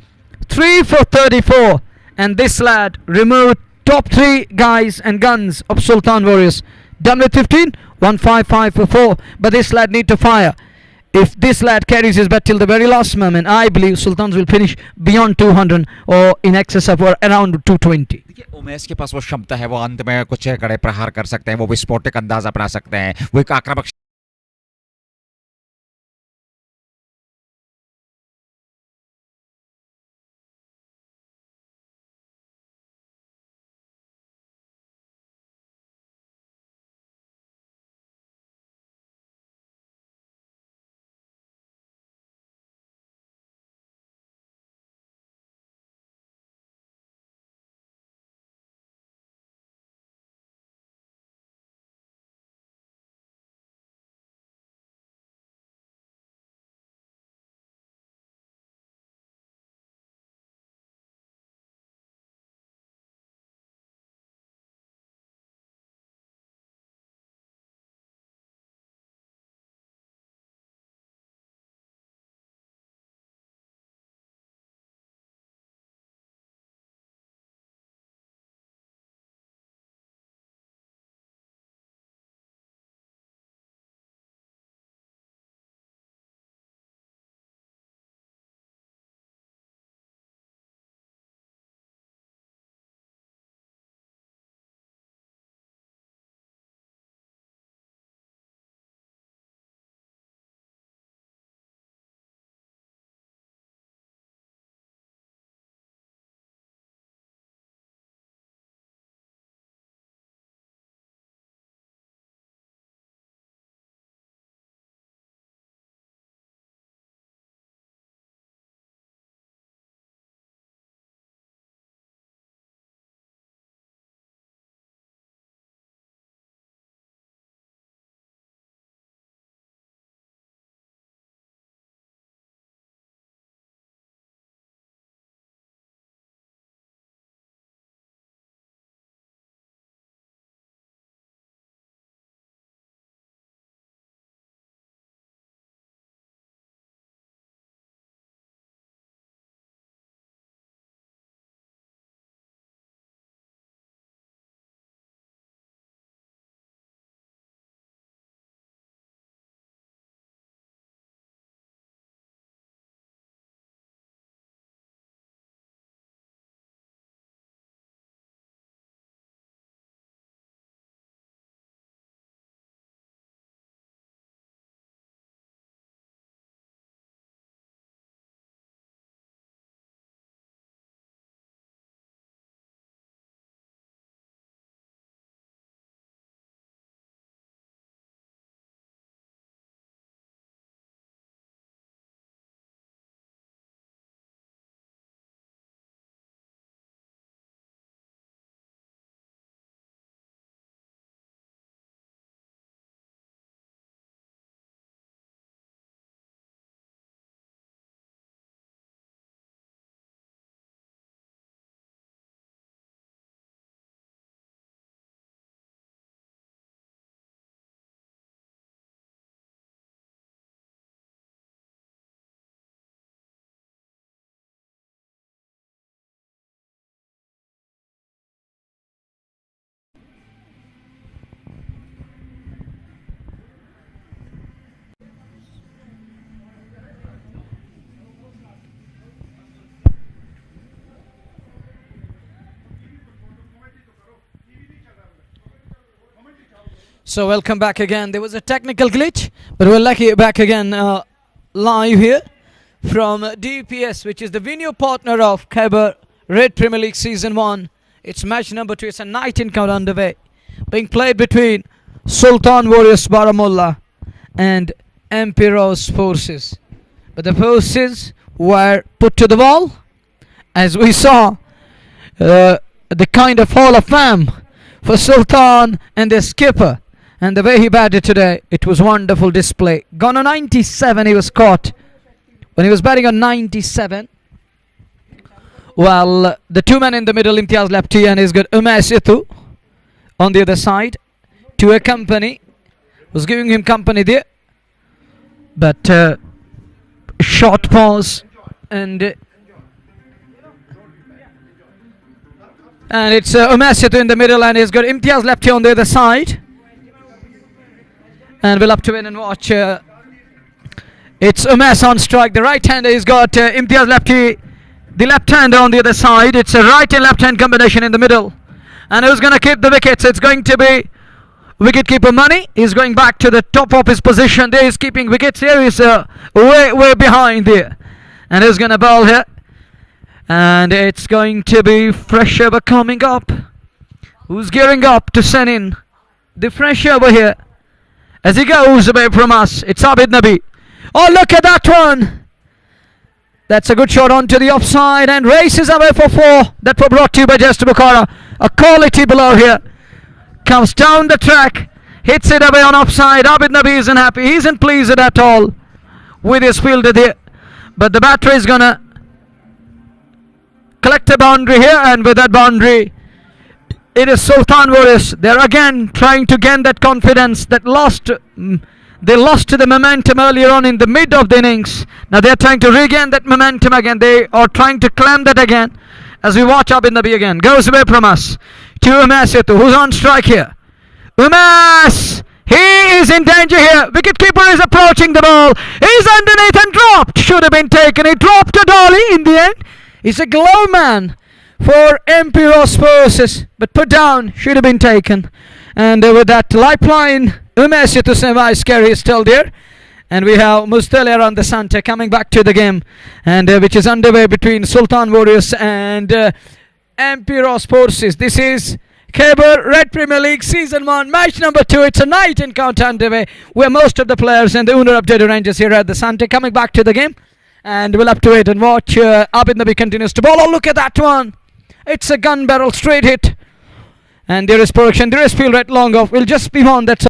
3 for 34. And this lad removed top 3 guys and guns of Sultan Warriors. Done with 15, 155 for 4. But this lad need to fire. If this lad carries his bat till the very last moment, I believe Sultans will finish beyond 200 or in excess of or around 220. Umesh के पास वो क्षमता है, वो अंत में कुछ कड़े प्रहार कर सकते हैं, वो विस्फोटक अंदाज अपना सकते हैं, वो एक आक्रामक So welcome back again. There was a technical glitch, but we're lucky back again live here from DPS, which is the venue partner of Khyber Red Premier League Season 1. It's match number 2. It's a night encounter underway, being played between Sultan Warriors Baramulla and Emperos forces. But the forces were put to the wall, as we saw the kind of Hall of Fame for Sultan and their skipper. And the way he batted today, it was wonderful display. Gone on 97, he was caught when he was batting on 97. Well, the two men in the middle, Imtiaz lefty, and he's got Umesh Itu on the other side to accompany. Was giving him company there. But short pause and it's Umesh Itu in the middle, and he's got Imtiaz lefty on the other side. And we'll have to win and watch. It's Umesh on strike. The right hander, he's got Imtiaz lefty, the left hander on the other side. It's a right and left hand combination in the middle. And who's going to keep the wickets? It's going to be wicketkeeper Money. He's going back to the top of his position. There he's keeping wickets. Here he's way behind there. And who's going to bowl here? And it's going to be fresh over coming up. Who's gearing up to send in the fresh over here? As he goes away from us, it's Abid Nabi. Oh, look at that one! That's a good shot onto the offside and races away for 4. That were brought to you by Just Bukhara. A quality bowler here. Comes down the track, hits it away on offside. Abid Nabi isn't happy. He isn't pleased at all with his fielder there. But the batter is going to collect a boundary here, and with that boundary, it is Sultan Warriors. They're again trying to gain that confidence that they lost the momentum earlier on in the mid of the innings. Now they're trying to regain that momentum again. They are trying to claim that again. As we watch Abid Nabi again. Goes away from us to Umesh Itu, who's on strike here. Umesh! He is in danger here. Wicketkeeper is approaching the ball. He's underneath and dropped. Should have been taken. He dropped a dolly in the end. He's a glow man for Emperos forces, but put down, should have been taken. And with that lifeline, Umesh Itu Semi-Scary is still there. And we have Mustalir on the center coming back to the game, and which is underway between Sultan Warriors and Emperos forces. This is Khyber Red Premier League Season 1, match number 2. It's a night encounter underway where most of the players and the owner of Jedu Rangers here at the center coming back to the game. And we'll have to wait and watch. Abid Nabi continues to bowl. Oh, look at that one! It's a gun barrel straight hit. And there is production. There is field right long off. We'll just be on that.